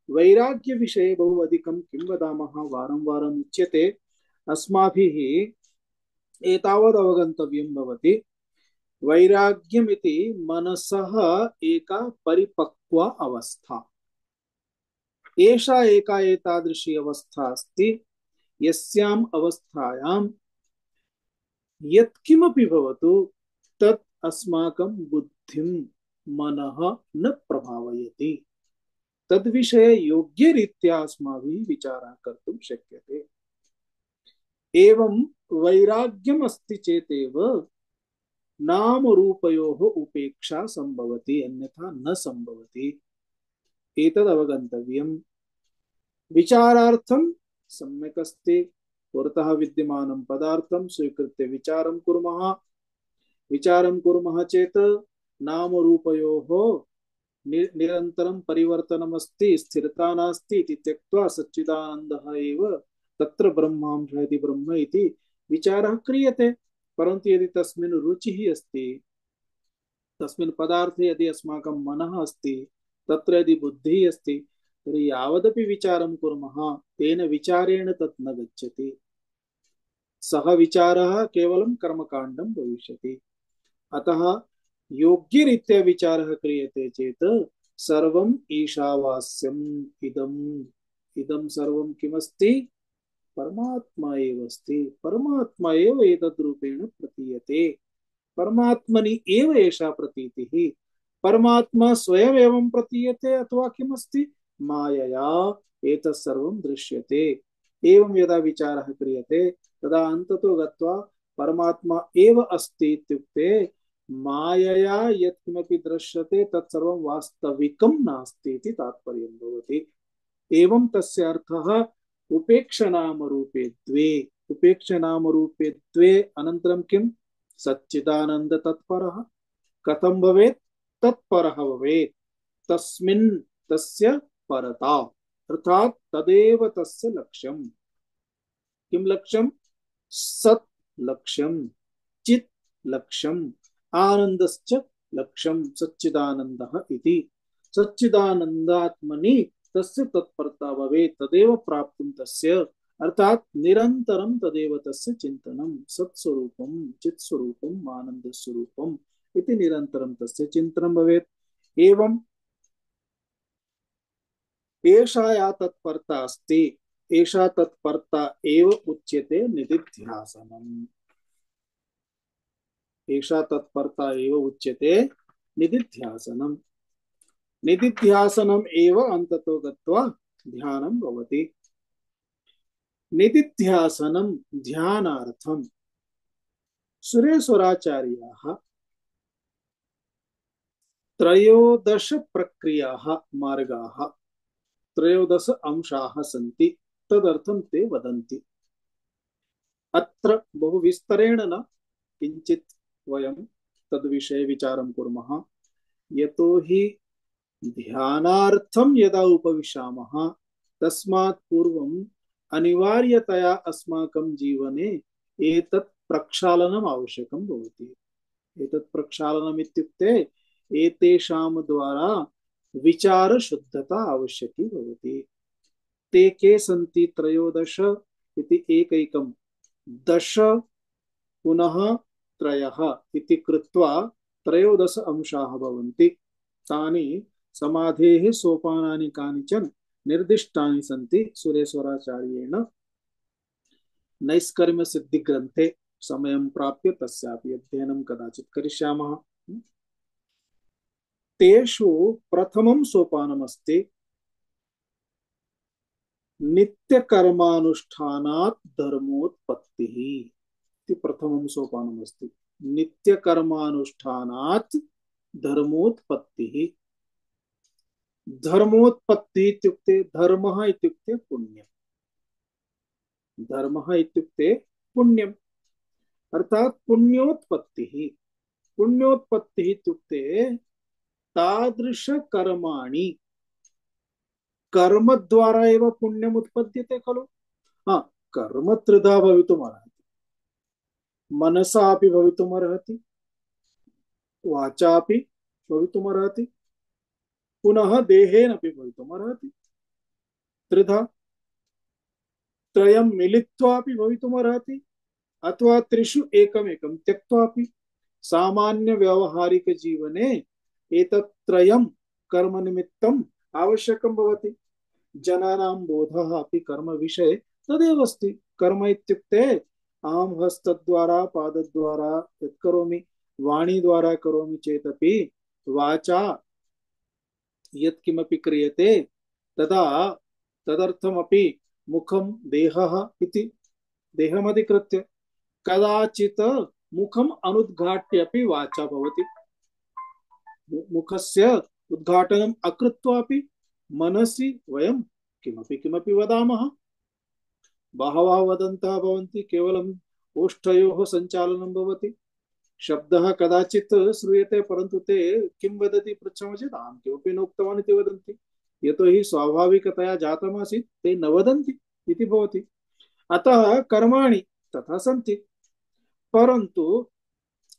वैराग्य विषये बहु अधिकं किं वदामः, वारं वारम् उच्यते। अस्माभिः एतावद् अवगन्तव्यं भवति, वैराग्यमिति मनसः एका परिपक्वा अवस्था। एषा एका एतादृशी अवस्था अस्ति यस्याम् अवस्थायां यत्किमपि भवतु तत् अस्माकं बुद्धिं मनः न प्रभावयति। तद्विषये योग्यरीत्या अस्माभिः विचारः कर्तुं शक्यते। एवं वैराग्यम् अस्ति चेतेव नामरूपयोः उपेक्षा संभवति, अन्यथा न संभवति। एतद् अवगन्तव्यम्। विचारार्थं सम्यक् अस्ति, पुरतः विद्यमानं पदार्थं स्वीकृत्य विचारं कुर्मः। विचारं कुर्मः चेत् नामरूपयोः निरन्तरं परिवर्तनमस्ति, स्थिरता नास्ति इति त्यक्त्वा सच्चिदानन्दः एव तत्र ब्रह्मांशः इति ब्रह्म इति विचारः क्रियते। परन्तु यदि तस्मिन् रुचिः अस्ति, तस्मिन् पदार्थे यदि अस्माकं मनः अस्ति, तत्र यदि बुद्धिः अस्ति, तर्हि यावदपि विचारं कुर्मः तेन विचारेण तत् न गच्छति। सः विचारः केवलं कर्मकाण्डं भविष्यति। अतः योग्यरीत्या विचारः क्रियते चेत् सर्वम ईशावास्यम इदम इदम सर्वम किमस्ति परमात्मा एव अस्ति परमात्मा एव एतद् रूपेण प्रतीयते परमात्मनि एव एषा प्रतीतिः परमात्मा स्वयम् एवं प्रतीयते अथवा किमस्ति मायया एतत् सर्वं दृश्यते एवं यदा विचारः क्रियते तदा अन्ततो गत्वा परमात्मा एव अस्ति इत्युक्ते मायया यत् किमपि दृश्यते तत् सर्वं वास्तविकं नास्ति इति तात्पर्यं भवति एवं तस्य अर्थः उपेक्षनामरूपे द्वे उपेक्षनामरूपे द्वे अनन्तरं किं सच्चिदानंद तत्परः कथं भवेत् तत्परः भवेत् तस्मिन् तस्य परता अर्थात तदेव तस्य लक्ष्यम् किं लक्ष्यं सत् लक्ष्यं चित् लक्ष्यम् आनन्दश्च लक्ष्यं सच्चिदानन्दः इति सच्चिदानन्दात्मनि तस्य तत्परता भवेत् तदेव प्राप्तुं तस्य अर्थात निरंतरम तदेव तस्य चिंतनम सत्स्वरूपम चित्स्वरूपम आनंद स्वरूपम इति निरंतरम तस्य चिंतनम भवेत् एवं एषा या तत्परता अस्ति एषा तत्परता एव उच्यते निदिध्यासनम् एषा तत्परता एव उच्यते निदिध्यासनम् निदिध्यासनम् एव अन्ततो गत्वा ध्यानं भवति निदिध्यासनं ध्यानार्थं सुरेश्वराचार्याः त्रयोदश प्रक्रियाः मार्गाः त्रयोदश अंशाः सन्ति तदर्थं ते वदन्ति अत्र बहु विस्तरेण न किञ्चित् वयं तद्विषये विचारं कुर्मः यतोहि ध्यानार्थं यदा उपविशामः तस्मात् पूर्वम् अनिवार्यतया अस्माकं जीवने एतत् प्रक्षालनम् आवश्यकं भवति एतत् प्रक्षालनम् इत्युक्ते एतेषां द्वारा विचार शुद्धता आवश्यकी भवति ते के सन्ति त्रयोदश इति एकैकं दश पुनः त्रयः इति कृत्वा त्रयोदश अंशाः भवन्ति तानि समाधेः सोपानानि कानिचन निर्दिष्टानि सन्ति सुरेश्वराचार्येण नैष्कर्म्य सिद्धि ग्रन्थे समयं प्राप्य तस्यापि अध्ययनं कदाचित् करिष्यामः तेषु प्रथमं सोपानमस्ति नित्यकर्मानुष्ठानात् धर्मोत्पत्तिः इति प्रथमं सोपानमस्ति नित्यकर्मानुष्ठानात् धर्मोत्पत्तिः धर्मोत्पत्तिः इत्युक्ते धर्मः इत्युक्ते पुण्यम् धर्मः इत्युक्ते पुण्यम् अर्थात पुण्योत्पत्तिः पुण्योत्पत्तिः इत्युक्ते तादृश कर्माणि कर्म द्वारा एव पुण्यम् उत्पद्यते खलु हाँ कर्म त्रिधा भवितुमर्हति मनसा अपि भवितुमर्हति वाचा अपि भवितुमर्हति पुनः देहेन अपि भवितुमर्हति त्रिधा त्रयं मिलित्वा अपि भवितुमर्हति अथवा त्रिषु एकमेकं त्यक्त्वा अपि सामान्य व्यावहारिक जीवने एतत् त्रयं कर्म निमित्तम् आवश्यकं भवति जनानां बोधः अपि कर्म विषये तदेव अस्ति कर्म इत्युक्ते अहं हस्तद्वारा पादद्वारा यत् करोमि वाणी द्वारा करोमि चेदपि वाचा यत् किमपि क्रियते तदा तदर्थमपि मुखं देहः इति देहमधिकृत्य कदाचित् मुखम् अनुद्घाट्य अपि वाचा भवति मुखस्य उद्घाटनम् अकृत्वापि मनसि वयं किमपि किमपि वदामः बहवः वदन्तः भवन्ति केवलम् ओष्ठयोः सञ्चालनं भवति शब्दः कदाचित् श्रूयते परन्तु ते किं वदति पृच्छामः चेत् अहं किमपि नोक्तवान् इति वदन्ति यतोहि स्वाभाविकतया जातमासीत् ते न वदन्ति इति भवति अतः कर्माणि तथा सन्ति परन्तु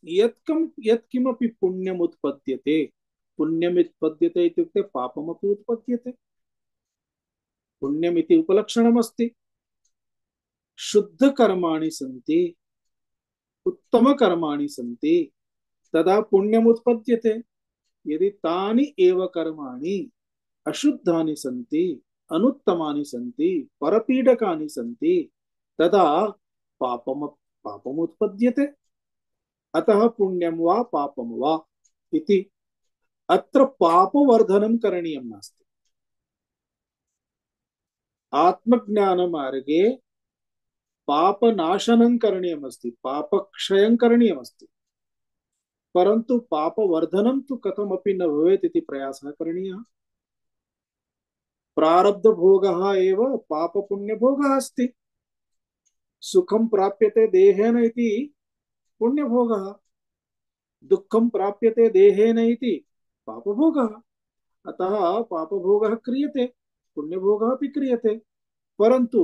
यत्किमपि पुण्यम् उत्पद्यते पुण्यम् उत्पद्यते इत्युक्ते पापमपि उत्पद्यते पुण्यमिति उपलक्षणमस्ति शुद्धकर्माणि सन्ति उत्तमकर्माणि सन्ति तदा पुण्यम् उत्पद्यते यदि तानि एव कर्माणि अशुद्धानि सन्ति, अनुत्तमानि सन्ति, परपीडकानि सन्ति, तदा पापमुत्पद्यते। अतः पुण्यं वा पापं वा इति अत्र पापवर्धनं करणीयं नास्ति। आत्मज्ञानमार्गे पापनाशनं करणीयमस्ति, पापक्षयं करणीयमस्ति, परन्तु पापवर्धनं तु कथमपि न भवेत् इति प्रयासः करणीयः। प्रारब्धभोगः एव पापपुण्यभोगः अस्ति। सुखं प्राप्यते देहेन इति पुण्यभोगः, दुःखं प्राप्यते देहेन इति पापभोगः। अतः पापभोगः क्रियते, पुण्यभोगः अपि क्रियते, परन्तु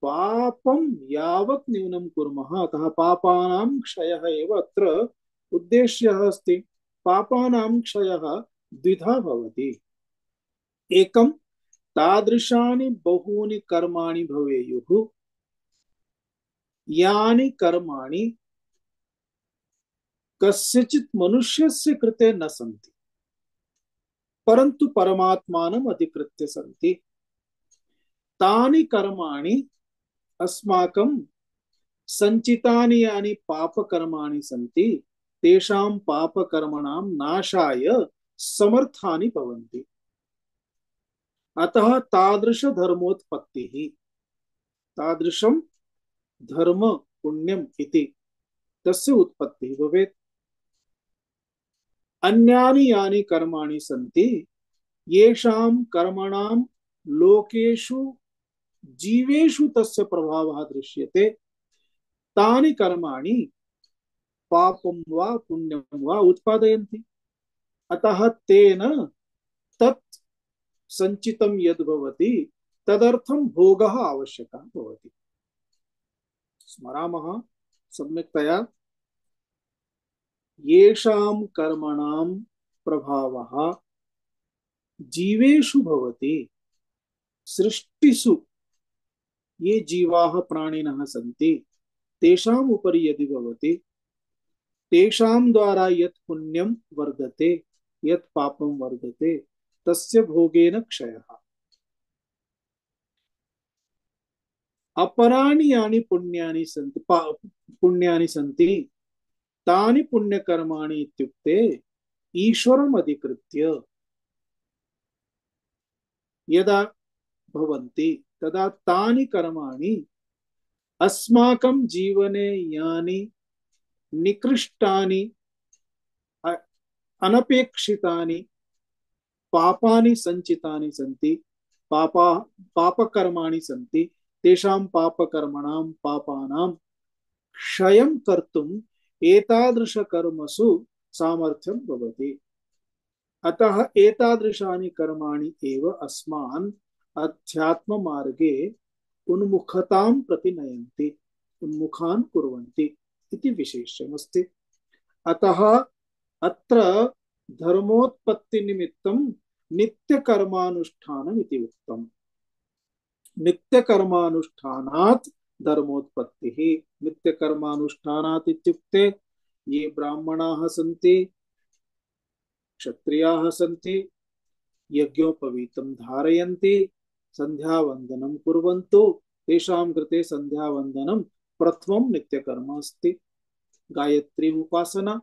पापं यावत् न्यूनं कुर्मः, अतः पापानां क्षयः एव अत्र उद्देश्यः अस्ति। पापानां क्षयः द्विधा भवति। एकं तादृशानि बहूनि कर्माणि भवेयुः यानि कर्माणि कस्यचित् मनुष्यस्य कृते न सन्ति, परन्तु परमात्मानम् अधिकृत्य सन्ति। तानि कर्माणि अस्माकं संचितानि यानि पापकर्माणि सन्ति, तेषां पापकर्मणां नाशाय समर्थानि भवन्ति। अतः तादृश धर्मोत्पत्तिः, तादृशं धर्म पुण्यम् इति तस्य उत्पत्तिः भवेत्। अन्यानि यानि कर्माणि सन्ति, येषां कर्मणां लोकेषु जीवेषु तस्य प्रभावः दृश्यते, तानि कर्माणि पापं वा पुण्यं वा उत्पादयन्ति। अतः तेन तत् संचितं यद् भवति तदर्थं भोगः आवश्यकः भवति। स्मरामः सम्यक्तया, येषां कर्मणां प्रभावः जीवेषु भवति, सृष्टिषु ये जीवाः प्राणिनः सन्ति तेषाम् उपरि यदि भवति, तेषां द्वारा यत् पुण्यं वर्धते, यत् पापं वर्धते, तस्य भोगेन क्षयः। अपराणि यानि पुण्यानि सन्ति, तानि पुण्यकर्माणि इत्युक्ते ईश्वरम् अधिकृत्य यदा भवन्ति, तदा तानि कर्माणि अस्माकं जीवने यानि निकृष्टानि अनपेक्षितानि पापानि संचितानि सन्ति, पापकर्माणि सन्ति, तेषां पापकर्मणां पापानां क्षयं कर्तुम् एतादृशकर्मसु सामर्थ्यं भवति। अतः एतादृशानि कर्माणि एव अस्मान् अध्यात्ममार्गे उन्मुखतां प्रति नयन्ति, उन्मुखान् कुर्वन्ति इति विशेषमस्ति। अतः अत्र धर्मोत्पत्तिनिमित्तं नित्यकर्मानुष्ठानम् इति उक्तम्। नित्यकर्मानुष्ठानात् धर्मोत्पत्तिः। नित्यकर्मानुष्ठानात् इत्युक्ते ये ब्राह्मणाः सन्ति, क्षत्रियाः सन्ति, यज्ञोपवीतं धारयन्ति, संध्यावन्दनं कुर्वन्तु, तेषां कृते संध्यावन्दनं प्रथमं नित्यकर्म अस्ति। गायत्री उपासना।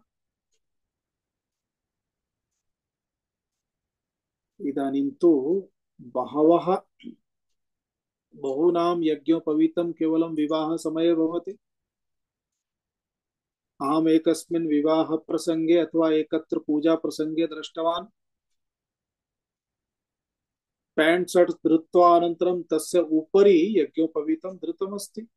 इदानीं तु बहूनां यज्ञोपवीतं केवलं विवाहसमये भवति। अहम् एकस्मिन् विवाहप्रसङ्गे अथवा एकत्र पूजाप्रसङ्गे दृष्टवान्। पैंट शर्ट धृत्वा अनन्तरं तस्य उपरि यज्ञोपवीतं धृतमस्ति।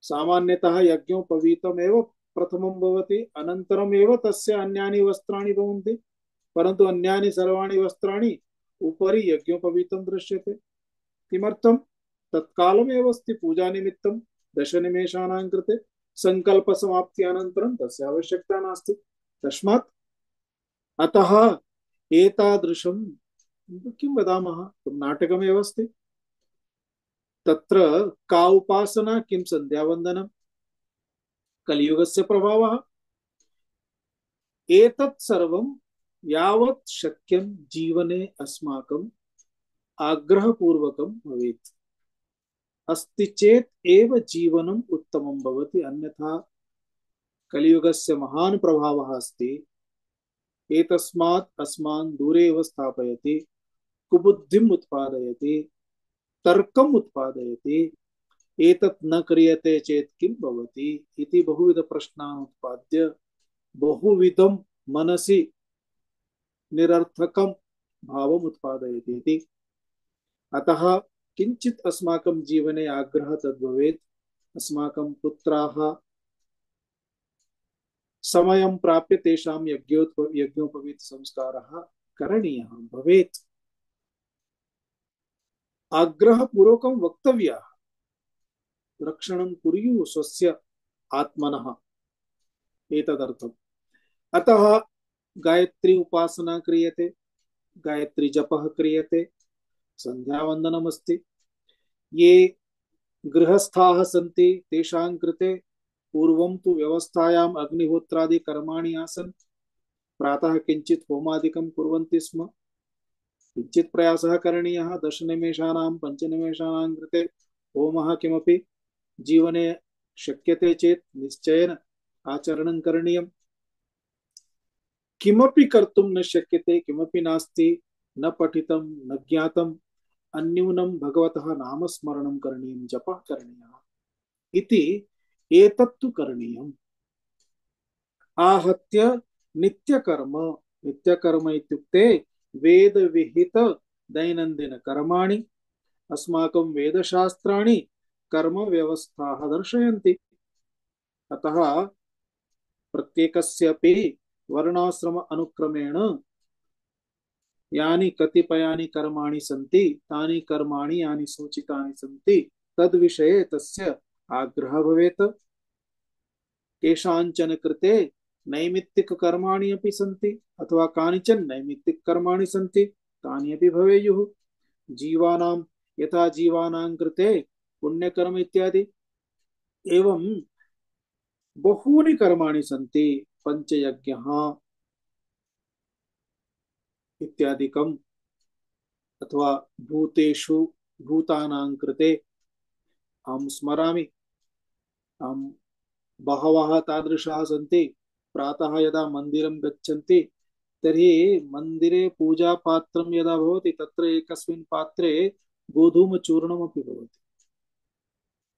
सामान्यतः यज्ञोपवीतमेव प्रथमं भवति, अनन्तरमेव तस्य अन्यानि वस्त्राणि भवन्ति, परन्तु अन्यानि सर्वाणि वस्त्राणि उपरि यज्ञोपवीतं दृश्यते। किमर्थं? तत्कालमेव अस्ति पूजानिमित्तं 10 निमेषाणां कृते। सङ्कल्पसमाप्त्यनन्तरं तस्य आवश्यकता नास्ति। तस्मात् अतः एतादृशं किं वदामः, नाटकमेव अस्ति। तत्र का उपासना, किं संध्यावन्दनं, कलियुगस्य प्रभावः। एतत् सर्वं यावत् शक्यं जीवने अस्माकं आग्रहपूर्वकं भवेत्। अस्ति चेत् एव जीवनम् उत्तमं भवति, अन्यथा कलियुगस्य महान् प्रभावः अस्ति। एतस्मात् अस्मान् दूरे एव स्थापयति, कुबुद्धिम् उत्पादयति, तर्कम् उत्पादयति। एतत् न क्रियते चेत् किं भवति इति बहुविध प्रश्नान् उत्पाद्य बहुविधं मनसि निरर्थकं भावम् उत्पादयति इति। अतः किञ्चित् अस्माकं जीवने आग्रहः तद्भवेत्, अस्माकं पुत्राः समयं प्राप्य तेषां यज्ञोपवीत संस्कारः करणीयः भवेत्। आग्रहपूर्वकं वक्तव्यः, रक्षणं कुर्युः स्वस्य आत्मनः, एतदर्थम्। अतः गायत्री उपासना क्रियते, गायत्री जपः क्रियते, संध्यावन्दनमस्ति। ये गृहस्थाः सन्ति तेषां कृते पूर्वं तु व्यवस्थायाम् अग्निहोत्रादि कर्माणि आसन्। प्रातः किञ्चित् होमादिकं कुर्वन्ति स्म। किञ्चित् प्रयासः करणीयः, 10 निमेषानां 5 निमेषानां कृते होमः किमपि जीवने शक्यते चेत् निश्चयेन आचरणं करणीयम्। किमपि कर्तुं न शक्यते, किमपि नास्ति, न पठितं न ज्ञातं, अन्यूनं भगवतः नामस्मरणं करणीयं, जपः करणीयः इति एतत्तु करणीयम्। आहत्य नित्यकर्म, नित्यकर्म इत्युक्ते वेदविहित दैनन्दिनकर्माणि, अस्माकं वेदशास्त्राणि कर्मव्यवस्थाः दर्शयन्ति। अतः प्रत्येकस्यापि वर्णाश्रम अनुक्रमेण यानि कतिपयानि कर्माणि सन्ति, तानि कर्माणि यानि सूचितानि सन्ति, तद्विषये तस्य आग्रहः भवेत्। केषाञ्चन कृते नैमित्तिककर्माणि अपि सन्ति, अथवा कानिचन नैमित्तिककर्माणि सन्ति, तानि अपि भवेयुः। जीवानां यथा जीवानां कृते पुण्यकर्म इत्यादि, एवं बहूनि कर्माणि सन्ति, पंचयज्ञः इत्यादिकम्, अथवा भूतेषु भूतानां कृते अहं स्मरामि। अहं बहवः तादृशाः सन्ति, प्रातः यदा मन्दिरं गच्छन्ति तर्हि मन्दिरे पूजापात्रं यदा भवति तत्र एकस्मिन् पात्रे गोधूमचूर्णमपि भवति।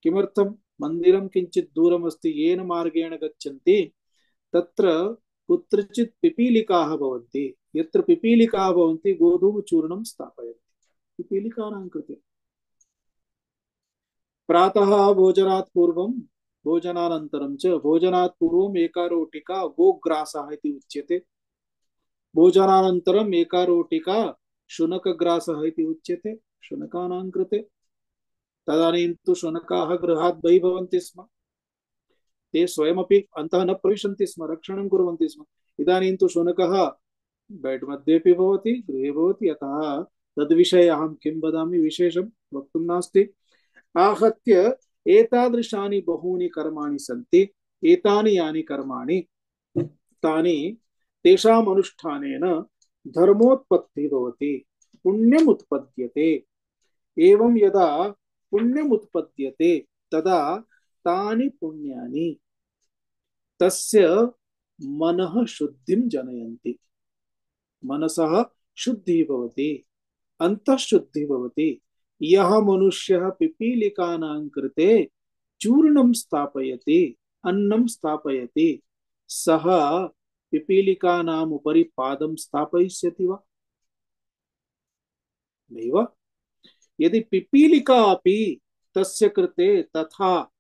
किमर्थं? मन्दिरं किञ्चित् दूरमस्ति, येन मार्गेण गच्छन्ति तत्र कुत्रचित् पिपीलिकाः भवन्ति, यत्र पिपीलिकाः भवन्ति गोधूमचूर्णं स्थापयन्ति पिपीलिकानां कृते। प्रातः भोजनात् पूर्वं, भोजनानन्तरं च, भोजनात् पूर्वम् एका रोटिका गोग्रासः इति उच्यते, भोजनानन्तरम् एका रोटिका शुनकग्रासः इति उच्यते शुनकानां कृते। तदानीं तु शुनकाः गृहात् बहिः भवन्ति स्म, ते स्वयमपि अन्तः न प्रविशन्ति स्म, रक्षणं कुर्वन्ति स्म। इदानीं तु शुनकः बेड् मध्येपि भवति, गृहे भवति। अतः तद्विषये अहं किं वदामि, विशेषं वक्तुं नास्ति। आहत्य एतादृशानि बहूनि कर्माणि सन्ति, एतानि यानि कर्माणि तानि तेषाम् अनुष्ठानेन धर्मोत्पत्तिः भवति, पुण्यम् उत्पद्यते। एवं यदा पुण्यम् उत्पद्यते तदा तानि पुण्यानि तस्य मनः शुद्धिं जनयन्ति, मनसः शुद्धिः भवति, अंतःशुद्धिः भवति। यः मनुष्यः पिपीलिकानां कृते चूर्णं स्थापयति, अन्नं स्थापयति, सः पिपीलिकानाम् उपरि पादं स्थापयिष्यति वा? नैव। यदि पिपीलिका अपि तस्य कृते तथा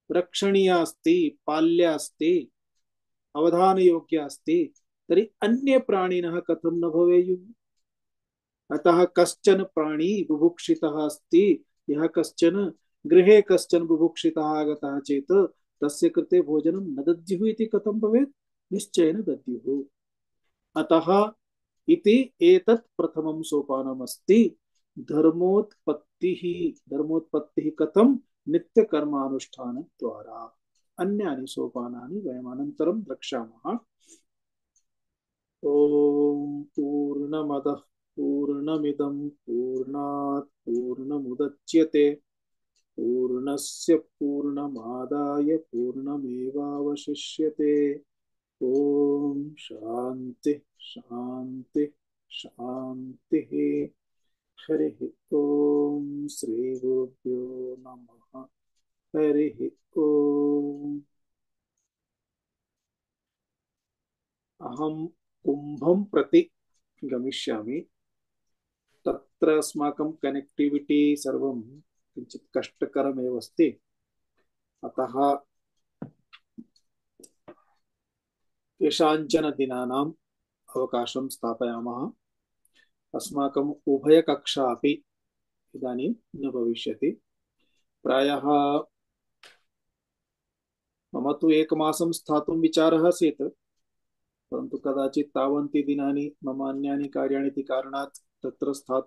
रक्षणीया अस्ति, पाल्या अस्ति, अवधानयोग्या अस्ति, तर्हि अन्य प्राणिनः कथं न भवेयुः? अतः कश्चन प्राणी बुभुक्षितः अस्ति, यः कश्चन गृहे कश्चन बुभुक्षितः आगतः चेत् तस्य कृते भोजनं न दद्युः इति कथं भवेत्? निश्चयेन दद्युः। अतः इति एतत् प्रथमं सोपानमस्ति, धर्मोत्पत्तिः। धर्मोत्पत्तिः कथं? नित्यकर्मानुष्ठानद्वारा। अन्यानि सोपानानि वयम् अनन्तरं द्रक्ष्यामः। ॐ पूर्णमदः पूर्णमिदं पूर्णात् पूर्णमुदच्यते पूर्णस्य पूर्णमादाय पूर्णमेवावशिष्यते। ॐ शान्ति शान्ति शान्तिः। हरिः ॐ श्रीगुरुभ्यो नमः। हरिः ॐ। अहं कुम्भं प्रति गमिष्यामि। तत्र अस्माकं कनेक्टिविटी सर्वं किञ्चित् कष्टकरमेव अस्ति। अतः केषाञ्चन दिनानाम् अवकाशं स्थापयामः। अस्माकम् उभयकक्षा अपि इदानीं न भविष्यति। प्रायः मम तु एकमासं स्थातुं विचारः आसीत्, परन्तु कदाचित् तावन्ति दिनानि मम अन्यानि कार्याणि इति कारणात् तत्र स्थातुं